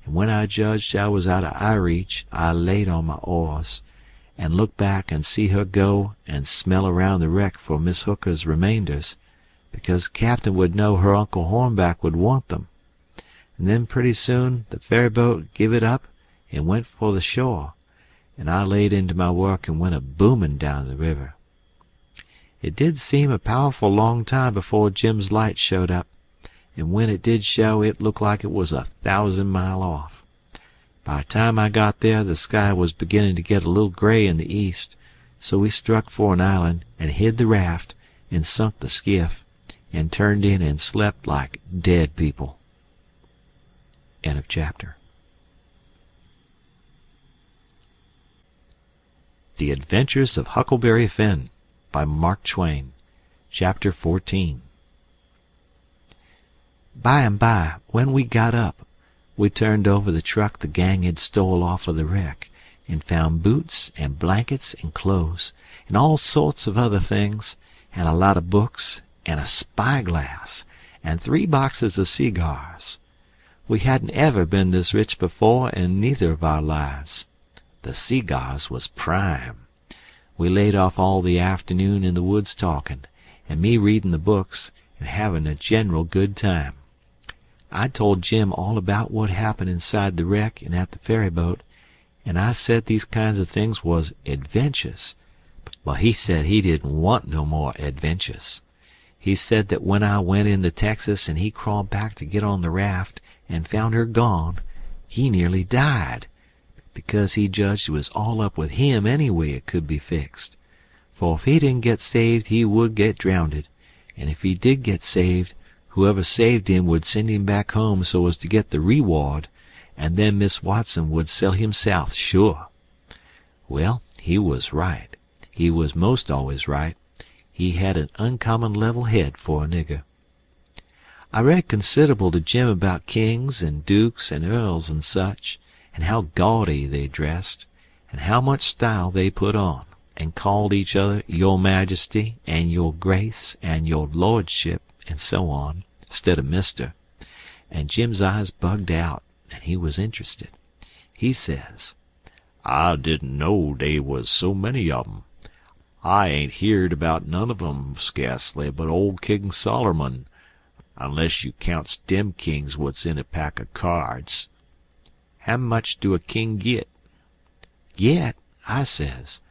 and when I judged I was out of eye reach, I laid on my oars, and looked back and see her go and smell around the wreck for Miss Hooker's remainders, because the captain would know her Uncle Hornback would want them. And then pretty soon the ferry boat give it up and went for the shore, and I laid into my work and went a-booming down the river. It did seem a powerful long time before Jim's light showed up, and when it did show it looked like it was 1,000 miles off. By the time I got there the sky was beginning to get a little gray in the east, so we struck for an island and hid the raft and sunk the skiff, and turned in and slept like dead people. End of chapter. The Adventures of Huckleberry Finn by Mark Twain. Chapter 14. By and by, when we got up, we turned over the truck the gang had stole off of the wreck, and found boots and blankets and clothes, and all sorts of other things, and a lot of books, and a spyglass, and 3 boxes of cigars. We hadn't ever been this rich before in neither of our lives. The cigars was prime. We laid off all the afternoon in the woods talking, and me reading the books, and having a general good time. I told Jim all about what happened inside the wreck and at the ferry boat, and I said these kinds of things was adventures, but he said he didn't want no more adventures. He said that when I went into Texas and he crawled back to get on the raft and found her gone, he nearly died, because he judged it was all up with him any way it could be fixed. For if he didn't get saved he would get drownded, and if he did get saved, whoever saved him would send him back home so as to get the reward, and then Miss Watson would sell him south sure. Well, he was right. He was most always right. He had an uncommon level head for a nigger. I read considerable to Jim about kings and dukes and earls and such, and how gaudy they dressed, and how much style they put on, and called each other your majesty and your grace and your lordship and so on, instead of mister, and Jim's eyes bugged out, and he was interested. He says, "I didn't know they was so many of 'em. I ain't heerd about none of 'em scarcely but old King Sollermun, unless you counts dem kings what's in a pack of cards." "How much do a king git?" "Get?" I says.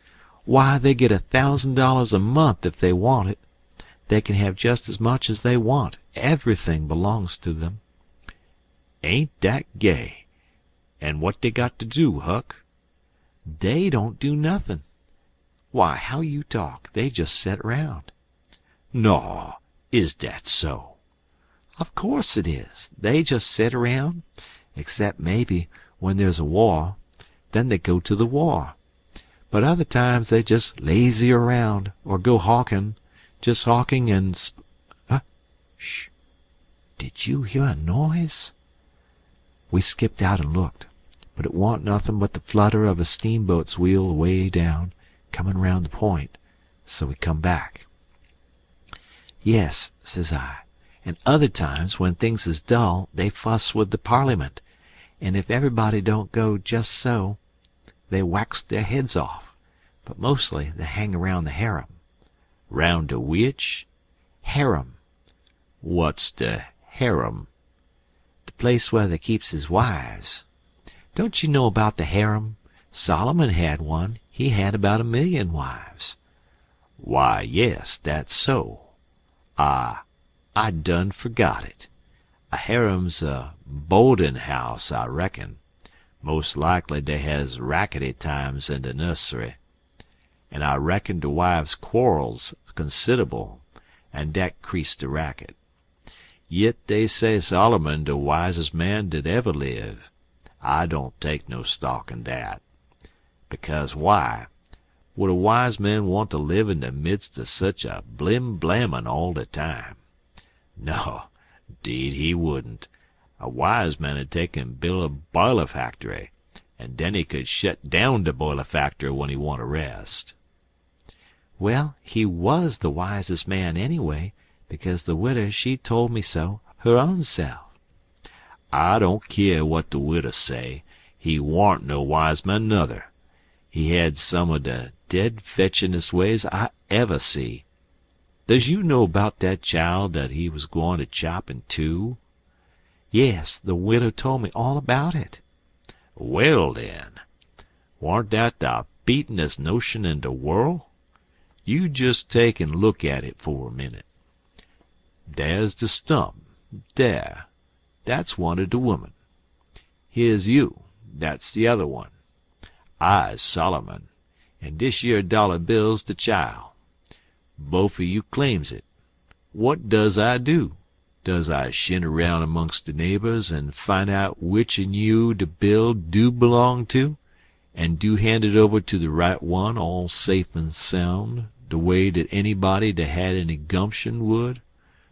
"Why, they get $1,000 a month if they want it. They can have just as much as they want. Everything belongs to them." "Ain't that gay? And what they got to do, Huck?" "They don't do nothin'." "Why, how you talk. They just set round." "Naw, is that so?" "Of course it is. They just sit around, except maybe when there's a war. Then they go to the war. But other times they just lazy around, or go hawking, just hawking and Shh! Did you hear a noise? We skipped out and looked, but it warn't nothing but the flutter of a steamboat's wheel away down, coming round the point, so we come back. "Yes," says I, "and other times when things is dull they fuss with the Parliament, and if everybody don't go just so, they wax their heads off, but mostly they hang around the harem." "Round de which?" "Harem. What's de harem?" The place where they keeps his wives. Don't you know about the harem? Solomon had one. He had about 1,000,000 wives." "Why, yes, that's so. I done forgot it. A harem's a boardin' house, I reckon. Most likely dey has rackety times in de nussery. An' I reckon de wives quarrels consid'able, an' dat crease de racket. Yit dey say Solomon de wisest man dat ever live. I don't take no stock in dat. Because why? Would a wise man want to live in de midst of such a blim-blammin' all de time? No, 'deed he wouldn't. A wise man 'd take an' build a biler factory, an' den he could shet down de biler factory when he want a rest." Well, he was the wisest man anyway, because the widder she told me so her own self. I don't keer what de widder say. He warn't no wise man nuther. He had some of de dead fetchin'est ways I ever see. Does you know 'bout dat child dat he was gwine to chop in two? Yes, the widow told me all about it. Well, den, warn't dat de beatin'est notion in de world? You jest take an' look at it for a minute. Dar's de stump. Dar. That's one of de women. Here's you. That's the other one. I's Solomon, an' dish yer dollar bill's de chile. Bofe of you claims it. What does I do? Does I shin around amongst de neighbors an' find out which un you de bill do belong to, an' do hand it over to the right one all safe an' sound, de way dat anybody dat had any gumption would?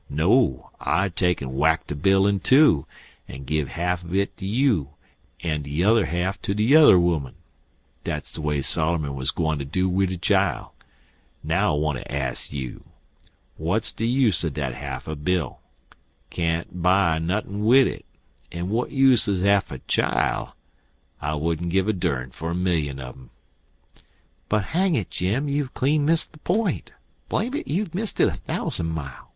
No, I take an' whack de bill in two, an' give half of it to you, an' de other half to de other woman. That's de way Solomon was gwine to do wid de chile. Now I want to ask you, what's de use of dat half a bill? Can't buy nothin' wid it. An' what use is half a chile? I wouldn't give a dern for 1,000,000 of 'em. But hang it, Jim, you've clean missed the point. Blame it, you've missed it 1,000 mile.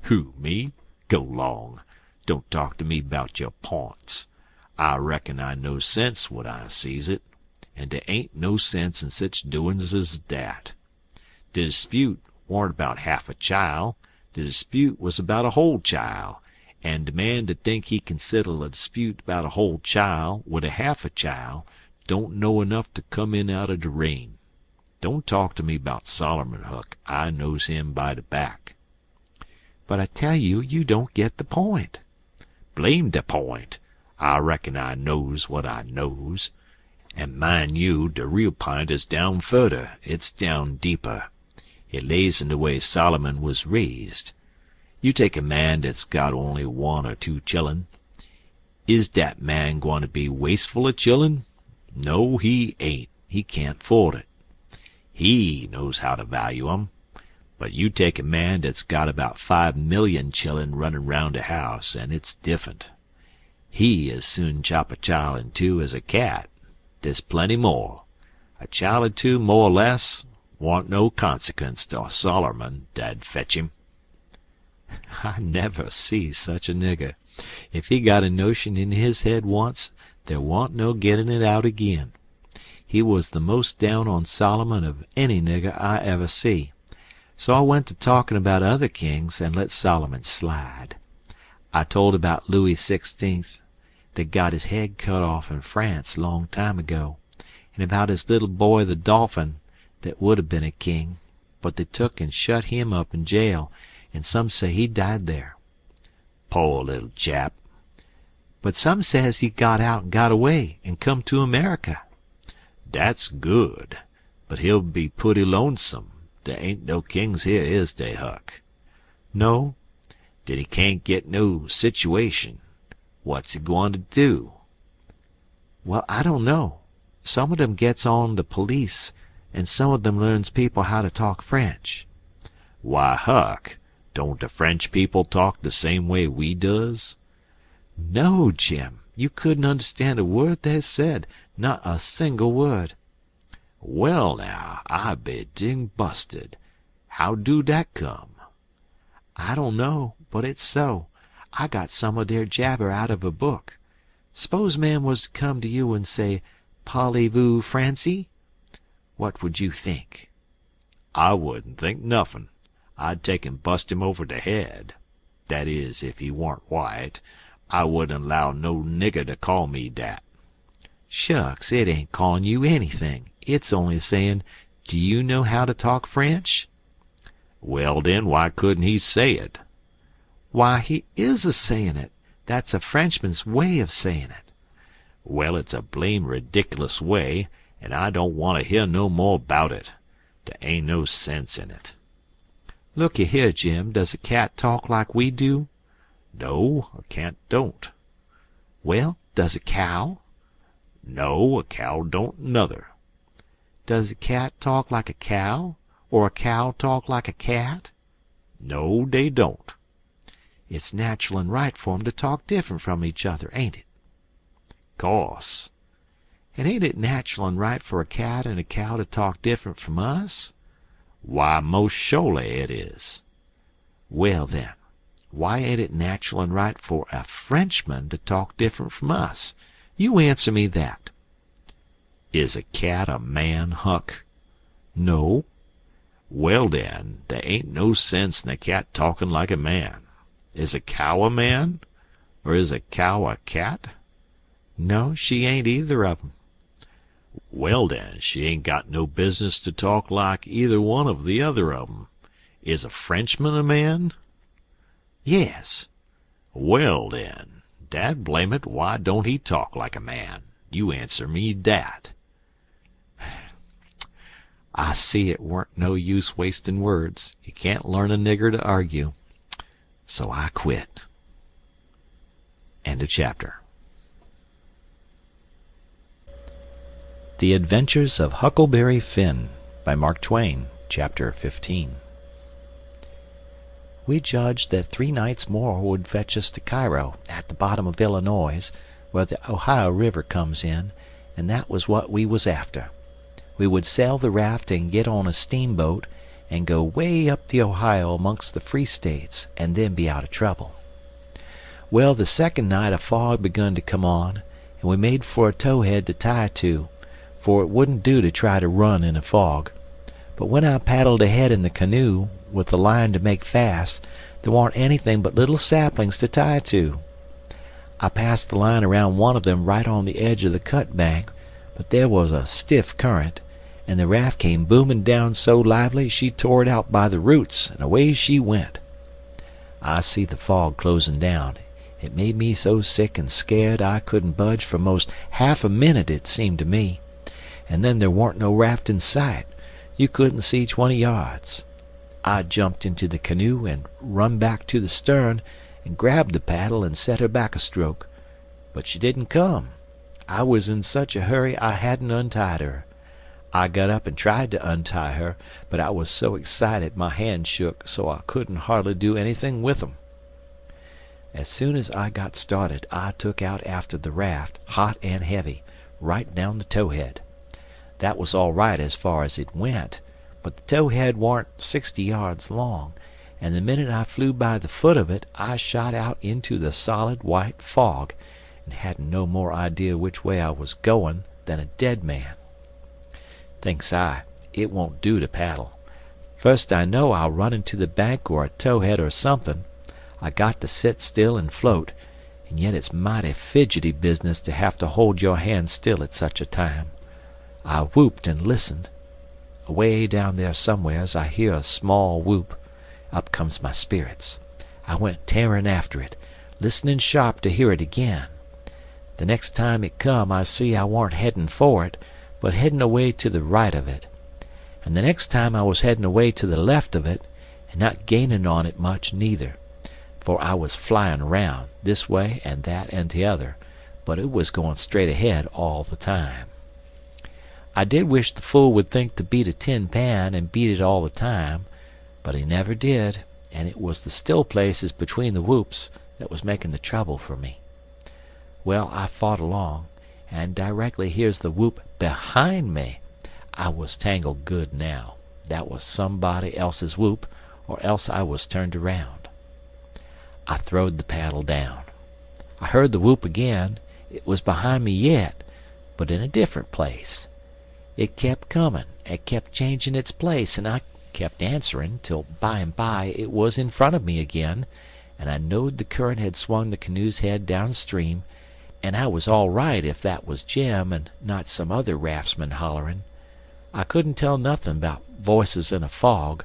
Who, me? Go 'long. Don't talk to me 'bout your p'ints. I reckon I know sense when I sees it, an' dey ain't no sense in sech doin's as dat. De dispute warn't about half a chile. De dispute was about a whole chile, an' de man dat think he kin settle a dispute about a whole chile wid a half a chile don't know enough to come in out of de rain. Don't talk to me 'bout Solomon, Huck. I knows him by de back. But I tell you, you don't get the point. Blame de point. I reckon I knows what I knows. An' mind you, de real p'int is down furder. It's down deeper. It lays in de way Solomon was raised. You take a man dat's got only 1 or 2 chillun. Is dat man gwine to be wasteful of chillun? No, he ain't. He can't 'ford it. He knows how to value 'em. But you take a man dat's got about 5,000,000 chillun runnin' round de house, an' it's diff'ent. He as soon chop a chile in two as a cat. There's plenty more. A chile or two more or less warn't no consequence to Solomon, dad fetch him. I never see such a nigger. If he got a notion in his head once, there wa'n't no getting it out agin. He was the most down on Solomon of any nigger I ever see. So I went to talking about other kings and let Solomon slide. I told about Louis XVI, that got his head cut off in France long time ago, and about his little boy the Dolphin, that would have been a king, but they took and shut him up in jail, and some say he died there. Poor little chap. But some says he got out and got away and come to America. That's good, but he'll be pooty lonesome. There ain't no kings here, is they, Huck? No. Then he can't get no situation. What's he gwine to do? Well, I don't know. Some of them gets on the police, and some of them learns people how to talk French. Why, Huck, don't the French people talk the same way we does? No, Jim. You couldn't understand a word they said, Not a single word. Well, now, I be ding busted. How do dat come? I don't know, but it's so. I got some of their jabber out of a book. S'pose man was to come to you and say, Parlez-vous Francie? What would you think? I wouldn't think nothin'. I'd take and bust him over the head. That is, if he warn't white. I wouldn't allow no nigger to call me dat. Shucks, it ain't calling you anything. It's only saying, do you know how to talk French? Well, then, why couldn't he say it? Why, he is a-sayin' it. That's a Frenchman's way of sayin' it. Well, it's a blame ridiculous way, and I don't want to hear no more 'bout it. There ain't no sense in it. Looky here, Jim, does a cat talk like we do? No, a cat don't. Well, does a cow? No, a cow don't nuther. Does a cat talk like a cow? Or a cow talk like a cat? No, they don't. It's natural and right for 'em to talk different from each other, ain't it? Course. And ain't it natural and right for a cat and a cow to talk different from us? Why, most surely it is. Well, then, why ain't it natural and right for a Frenchman to talk different from us? You answer me that. Is a cat a man, Huck? No. Well, then, there ain't no sense in a cat talking like a man. Is a cow a man? Or is a cow a cat? No, she ain't either of 'em. Well, then, she ain't got no business to talk like either one of the other of 'em. Is a Frenchman a man? Yes. Well, then, dad blame it, why don't he talk like a man? You answer me dat. I see it weren't no use wasting words. You can't learn a nigger to argue. So I quit. End of chapter. The Adventures of Huckleberry Finn by Mark Twain, Chapter 15. We judged that 3 nights more would fetch us to Cairo, at the bottom of Illinois, where the Ohio River comes in, and that was what we was after. We would sail the raft and get on a steamboat and go way up the Ohio amongst the free states, and then be out of trouble. Well, the second night a fog begun to come on, and we made for a towhead to tie to, for it wouldn't do to try to run in a fog. But when I paddled ahead in the canoe, with the line to make fast, there warn't anything but little saplings to tie to. I passed the line around one of them right on the edge of the cut bank, but there was a stiff current, and the raft came booming down so lively she tore it out by the roots, and away she went. I see the fog closing down. It made me so sick and scared I couldn't budge for most half a minute, it seemed to me. And then there warn't no raft in sight. You couldn't see 20 yards. I jumped into the canoe and run back to the stern and grabbed the paddle and set her back a stroke. But she didn't come. I was in such a hurry I hadn't untied her. I got up and tried to untie her, but I was so excited my hands shook so I couldn't hardly do anything with 'em. As soon as I got started, I took out after the raft, hot and heavy, right down the towhead. That was all right as far as it went, but the towhead warn't 60 yards long, and the minute I flew by the foot of it I shot out into the solid white fog, and hadn't no more idea which way I was going than a dead man. Thinks I, it won't do to paddle. First I know I'll run into the bank or a towhead or something. I got to sit still and float, and yet it's mighty fidgety business to have to hold your hand still at such a time. I whooped and listened. Away down there somewheres I hear a small whoop. Up comes my spirits. I went tearing after it, listening sharp to hear it again. The next time it come I see I warn't heading for it, but heading away to the right of it. And the next time I was heading away to the left of it, and not gaining on it much neither, for I was flying around, this way and that and the other, but it was going straight ahead all the time. I did wish the fool would think to beat a tin pan and beat it all the time, but he never did, and it was the still places between the whoops that was making the trouble for me. Well, I fought along, and directly hears the whoop behind me. I was tangled good now. That was somebody else's whoop, or else I was turned around. I throwed the paddle down. I heard the whoop again. It was behind me yet, but in a different place. It kept coming. It kept changing its place, and I kept answering, till by and by it was in front of me again, and I knowed the current had swung the canoe's head downstream, and I was all right if that was Jim and not some other raftsman hollerin'. I couldn't tell nothin' about voices in a fog,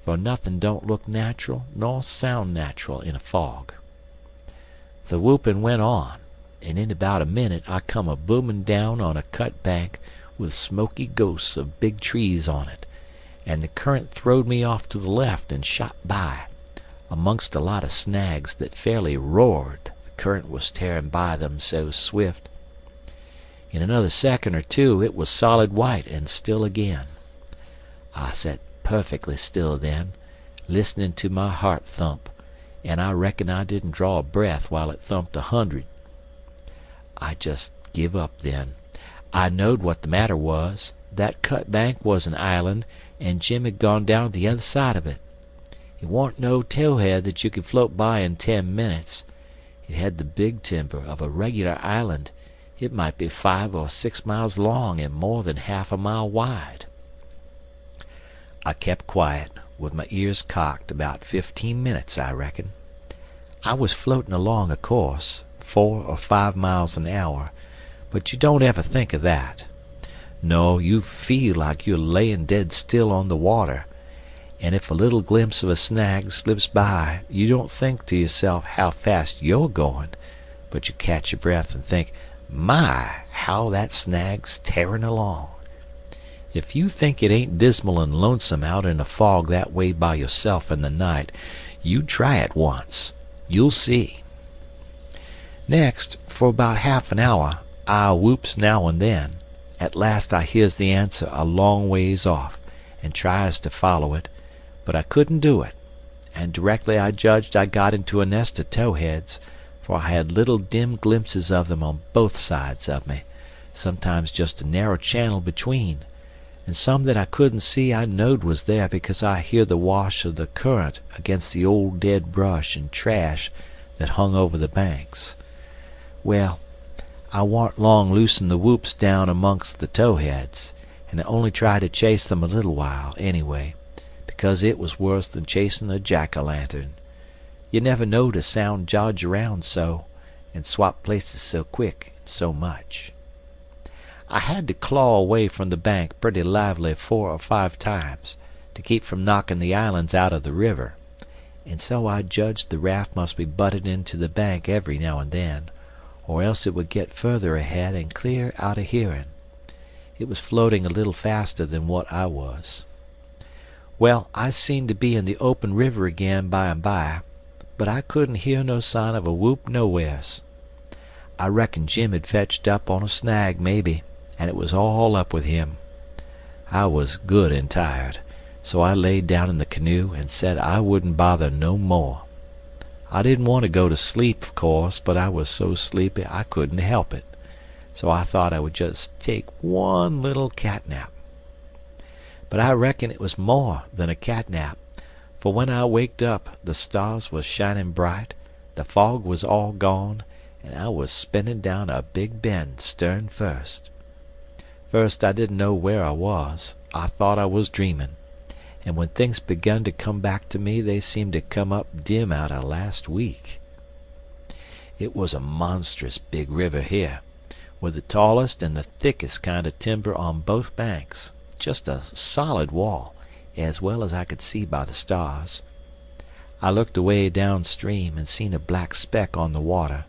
for nothin' don't look natural nor sound natural in a fog. The whoopin' went on, and in about a minute I come a boomin' down on a cut bank with smoky ghosts of big trees on it, and the current throwed me off to the left and shot by, amongst a lot of snags that fairly roared, the current was tearing by them so swift. In another second or two it was solid white and still again. I sat perfectly still then, listening to my heart thump, and I reckon I didn't draw a breath while it thumped 100. I just give up then. I knowed what the matter was. That cut bank was an island, and Jim had gone down the other side of it. It warn't no towhead that you could float by in 10 minutes. It had the big timber of a regular island. It might be 5 or 6 miles long and more than half a mile wide. I kept quiet, with my ears cocked, about 15 minutes, I reckon. I was floating along, of course, 4 or 5 miles an hour, but you don't ever think of that. No, you feel like you're laying dead still on the water, and if a little glimpse of a snag slips by, you don't think to yourself how fast you're going, but you catch your breath and think, my, how that snag's tearing along. If you think it ain't dismal and lonesome out in a fog that way by yourself in the night, you try it once. You'll see. Next, for about half an hour, I whoops now and then. At last I hears the answer a long ways off, and tries to follow it, but I couldn't do it, and directly I judged I got into a nest of towheads, for I had little dim glimpses of them on both sides of me, sometimes just a narrow channel between, and some that I couldn't see I knowed was there because I hear the wash of the current against the old dead brush and trash that hung over the banks. Well, I warn't long loosing the whoops down amongst the towheads, and I only tried to chase them a little while, anyway, because it was worse than chasing a jack-o'-lantern. You never knowed a sound dodge around so, and swap places so quick and so much. I had to claw away from the bank pretty lively 4 or 5 times, to keep from knocking the islands out of the river, and so I judged the raft must be butted into the bank every now and then, or else it would get further ahead and clear out of hearing. It was floating a little faster than what I was. Well, I seemed to be in the open river again by and by, but I couldn't hear no sign of a whoop nowheres. I reckon Jim had fetched up on a snag maybe, and it was all up with him. I was good and tired, so I laid down in the canoe and said I wouldn't bother no more. I didn't want to go to sleep, of course, but I was so sleepy I couldn't help it, so I thought I would just take one little catnap. But I reckon it was more than a catnap, for when I waked up the stars was shining bright, the fog was all gone, and I was spinning down a big bend stern first. First I didn't know where I was. I thought I was dreaming, and when things begun to come back to me they seemed to come up dim out of last week. It was a monstrous big river here, with the tallest and the thickest kind of timber on both banks, just a solid wall, as well as I could see by the stars. I looked away downstream and seen a black speck on the water.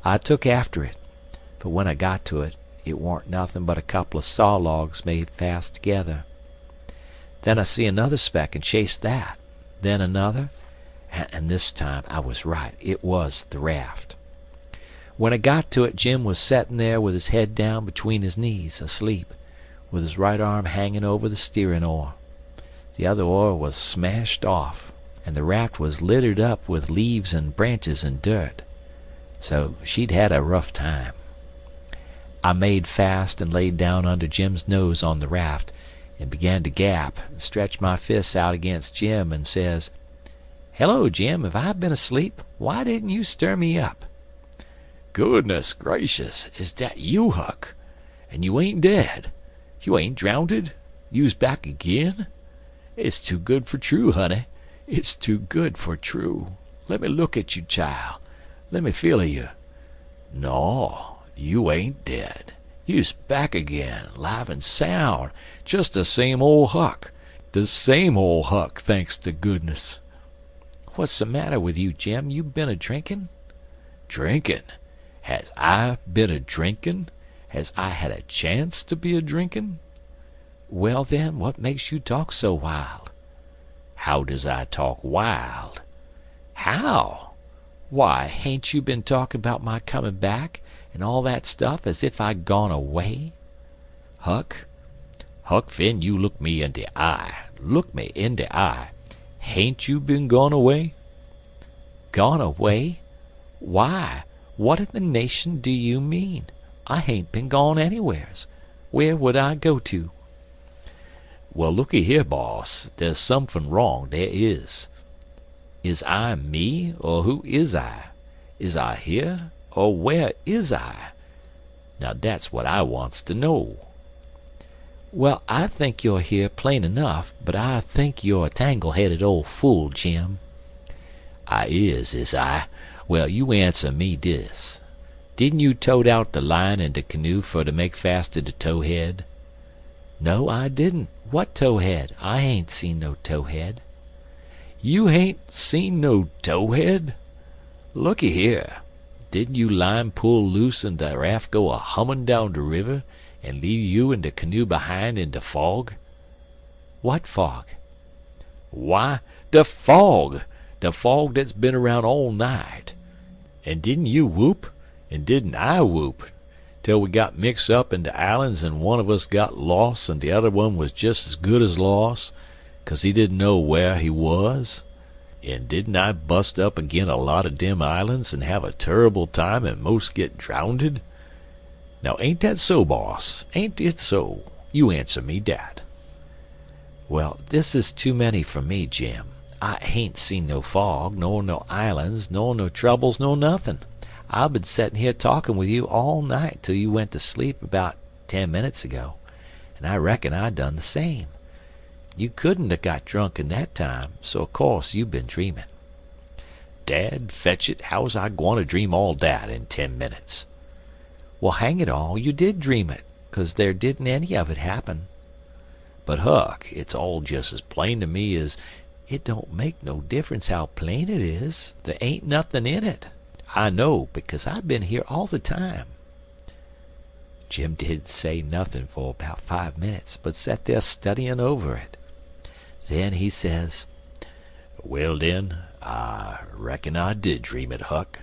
I took after it, but when I got to it, it warn't nothing but a couple of saw logs made fast together. Then I see another speck and chased that, then another, and this time I was right. It was the raft. When I got to it, Jim was setting there with his head down between his knees, asleep, with his right arm hanging over the steering oar. The other oar was smashed off, and the raft was littered up with leaves and branches and dirt. So she'd had a rough time. I made fast and laid down under Jim's nose on the raft, and began to gap and stretch my fists out against Jim, and says, "Hello, Jim, have I been asleep? Why didn't you stir me up?" "Goodness gracious, is that you, Huck? And you ain't dead? You ain't drownded? You's back again? It's too good for true, honey. It's too good for true. Let me look at you, child. Let me feel of you. No, you ain't dead. You's back again, live and sound, just the same old Huck. The same old Huck, thanks to goodness." "What's the matter with you, Jim? You been a-drinking?" "Drinking? Has I been a-drinking? Has I had a chance to be a-drinking?" "Well, then, what makes you talk so wild?" "How does I talk wild?" "How? Why, hain't you been talking about my coming back and all that stuff as if I'd gone away?" "Huck, Finn, you look me in the eye. Look me in the eye. Hain't you been gone away?" "Gone away? Why, what in the nation do you mean? I hain't been gone anywheres. Where would I go to?" "Well, looky here, boss. There's something wrong, there is. Is I me, or who is I? Is I here, or where is I? Now that's what I wants to know." "Well, I think you're here plain enough, but I think you're a tangle-headed old fool, Jim." "I is I? Well, you answer me dis. Didn't you tote out the line in de canoe fer to make fast to de towhead?" "No, I didn't. What towhead? I ain't seen no towhead." "You hain't seen no towhead? Looky here. Didn't you line pull loose and de raft go a-hummin' down de river and leave you and de canoe behind in de fog?" "What fog?" "Why, de fog. De fog that's been around all night. And didn't you whoop, and didn't I whoop, till we got mixed up in de islands and one of us got lost and the other one was just as good as lost, 'cause he didn't know where he was? And didn't I bust up agin a lot of dem islands and have a turrible time and most get drownded? Now ain't that so, boss? Ain't it so? You answer me dat." "Well, this is too many for me, Jim. I hain't seen no fog, nor no islands, nor no troubles, nor nothin'. I've been settin' here talkin' with you all night till you went to sleep about 10 minutes ago, and I reckon I done the same. You couldn't have got drunk in that time, so of course you been dreamin'." "Dad fetch it, how's I gwine to dream all dat in 10 minutes?" "Well, hang it all, you did dream it, 'cause there didn't any of it happen." "But, Huck, it's all just as plain to me as—" "It don't make no difference how plain it is. There ain't nothin' in it. I know, because I've been here all the time." Jim didn't say nothin' for about 5 minutes, but sat there studyin' over it. Then he says, "Well, den, I reckon I did dream it, Huck.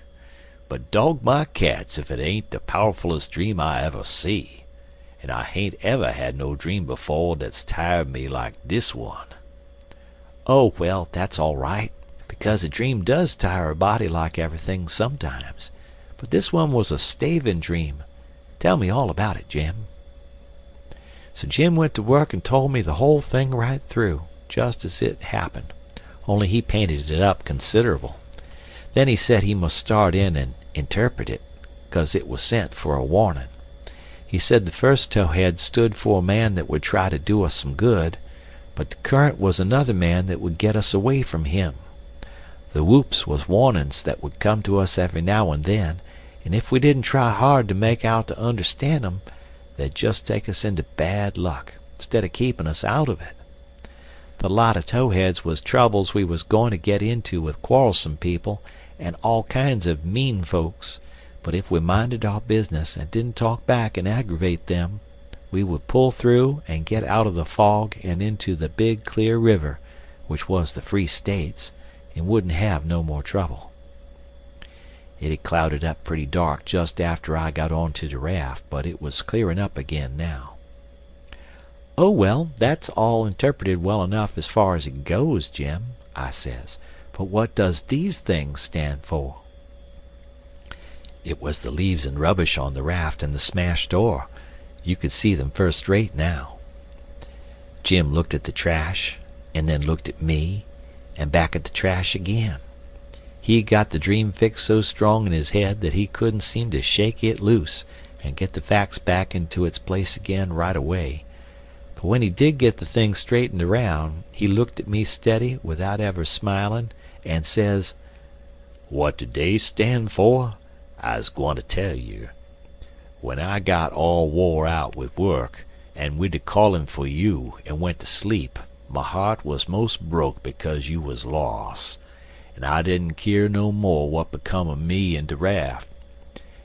But dog my cats if it ain't the powerfulest dream I ever see. And I hain't ever had no dream before that's tired me like this one." "Oh, well, that's all right, because a dream does tire a body like everything sometimes. But this one was a stavin' dream. Tell me all about it, Jim." So Jim went to work and told me the whole thing right through, just as it happened, only he painted it up considerable. Then he said he must start in and interpret it, 'cause it was sent for a warning. He said the first towhead stood for a man that would try to do us some good, but the current was another man that would get us away from him. The whoops was warnin's that would come to us every now and then, and if we didn't try hard to make out to understand 'em, they'd just take us into bad luck, instead of keeping us out of it. The lot of towheads was troubles we was going to get into with quarrelsome people and all kinds of mean folks, but if we minded our business and didn't talk back and aggravate them, we would pull through and get out of the fog and into the big clear river, which was the Free States, and wouldn't have no more trouble. It had clouded up pretty dark just after I got onto the raft, but it was clearing up again now. "Oh, well, that's all interpreted well enough as far as it goes, Jim," I says. "But what does these things stand for?" It was the leaves and rubbish on the raft and the smashed door. You could see them first rate now. Jim looked at the trash, and then looked at me, and back at the trash again. He got the dream fixed so strong in his head that he couldn't seem to shake it loose and get the facts back into its place again right away. But when he did get the thing straightened around, he looked at me steady without ever smiling, and says, "What did they stand for? I's gwine to tell you. When I got all wore out with work, and wid the callin' for you, and went to sleep, my heart was most broke because you was lost, and I didn't keer no more what become of me and de raft.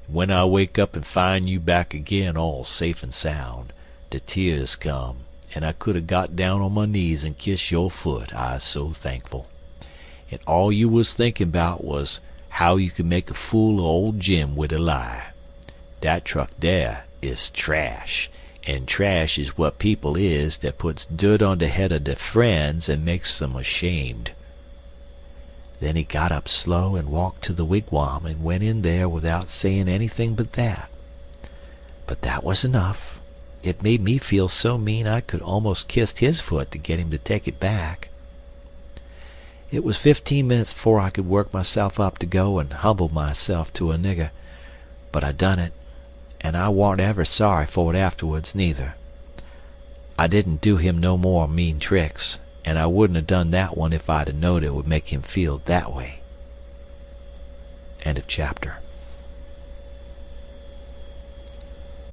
And when I wake up and find you back again all safe and sound, de tears come, and I could have got down on my knees and kissed your foot, I's so thankful. And all you was thinking 'bout was how you could make a fool of old Jim wid a lie. Dat truck dere is trash, and trash is what people is that puts dirt on de head of their friends and makes them ashamed." Then he got up slow and walked to the wigwam and went in there without saying anything but that. But that was enough. It made me feel so mean I could almost kissed his foot to get him to take it back. It was 15 minutes before I could work myself up to go and humble myself to a nigger, but I done it, and I warn't ever sorry for it afterwards, neither. I didn't do him no more mean tricks, and I wouldn't have done that one if I'd have knowed it would make him feel that way. End of chapter.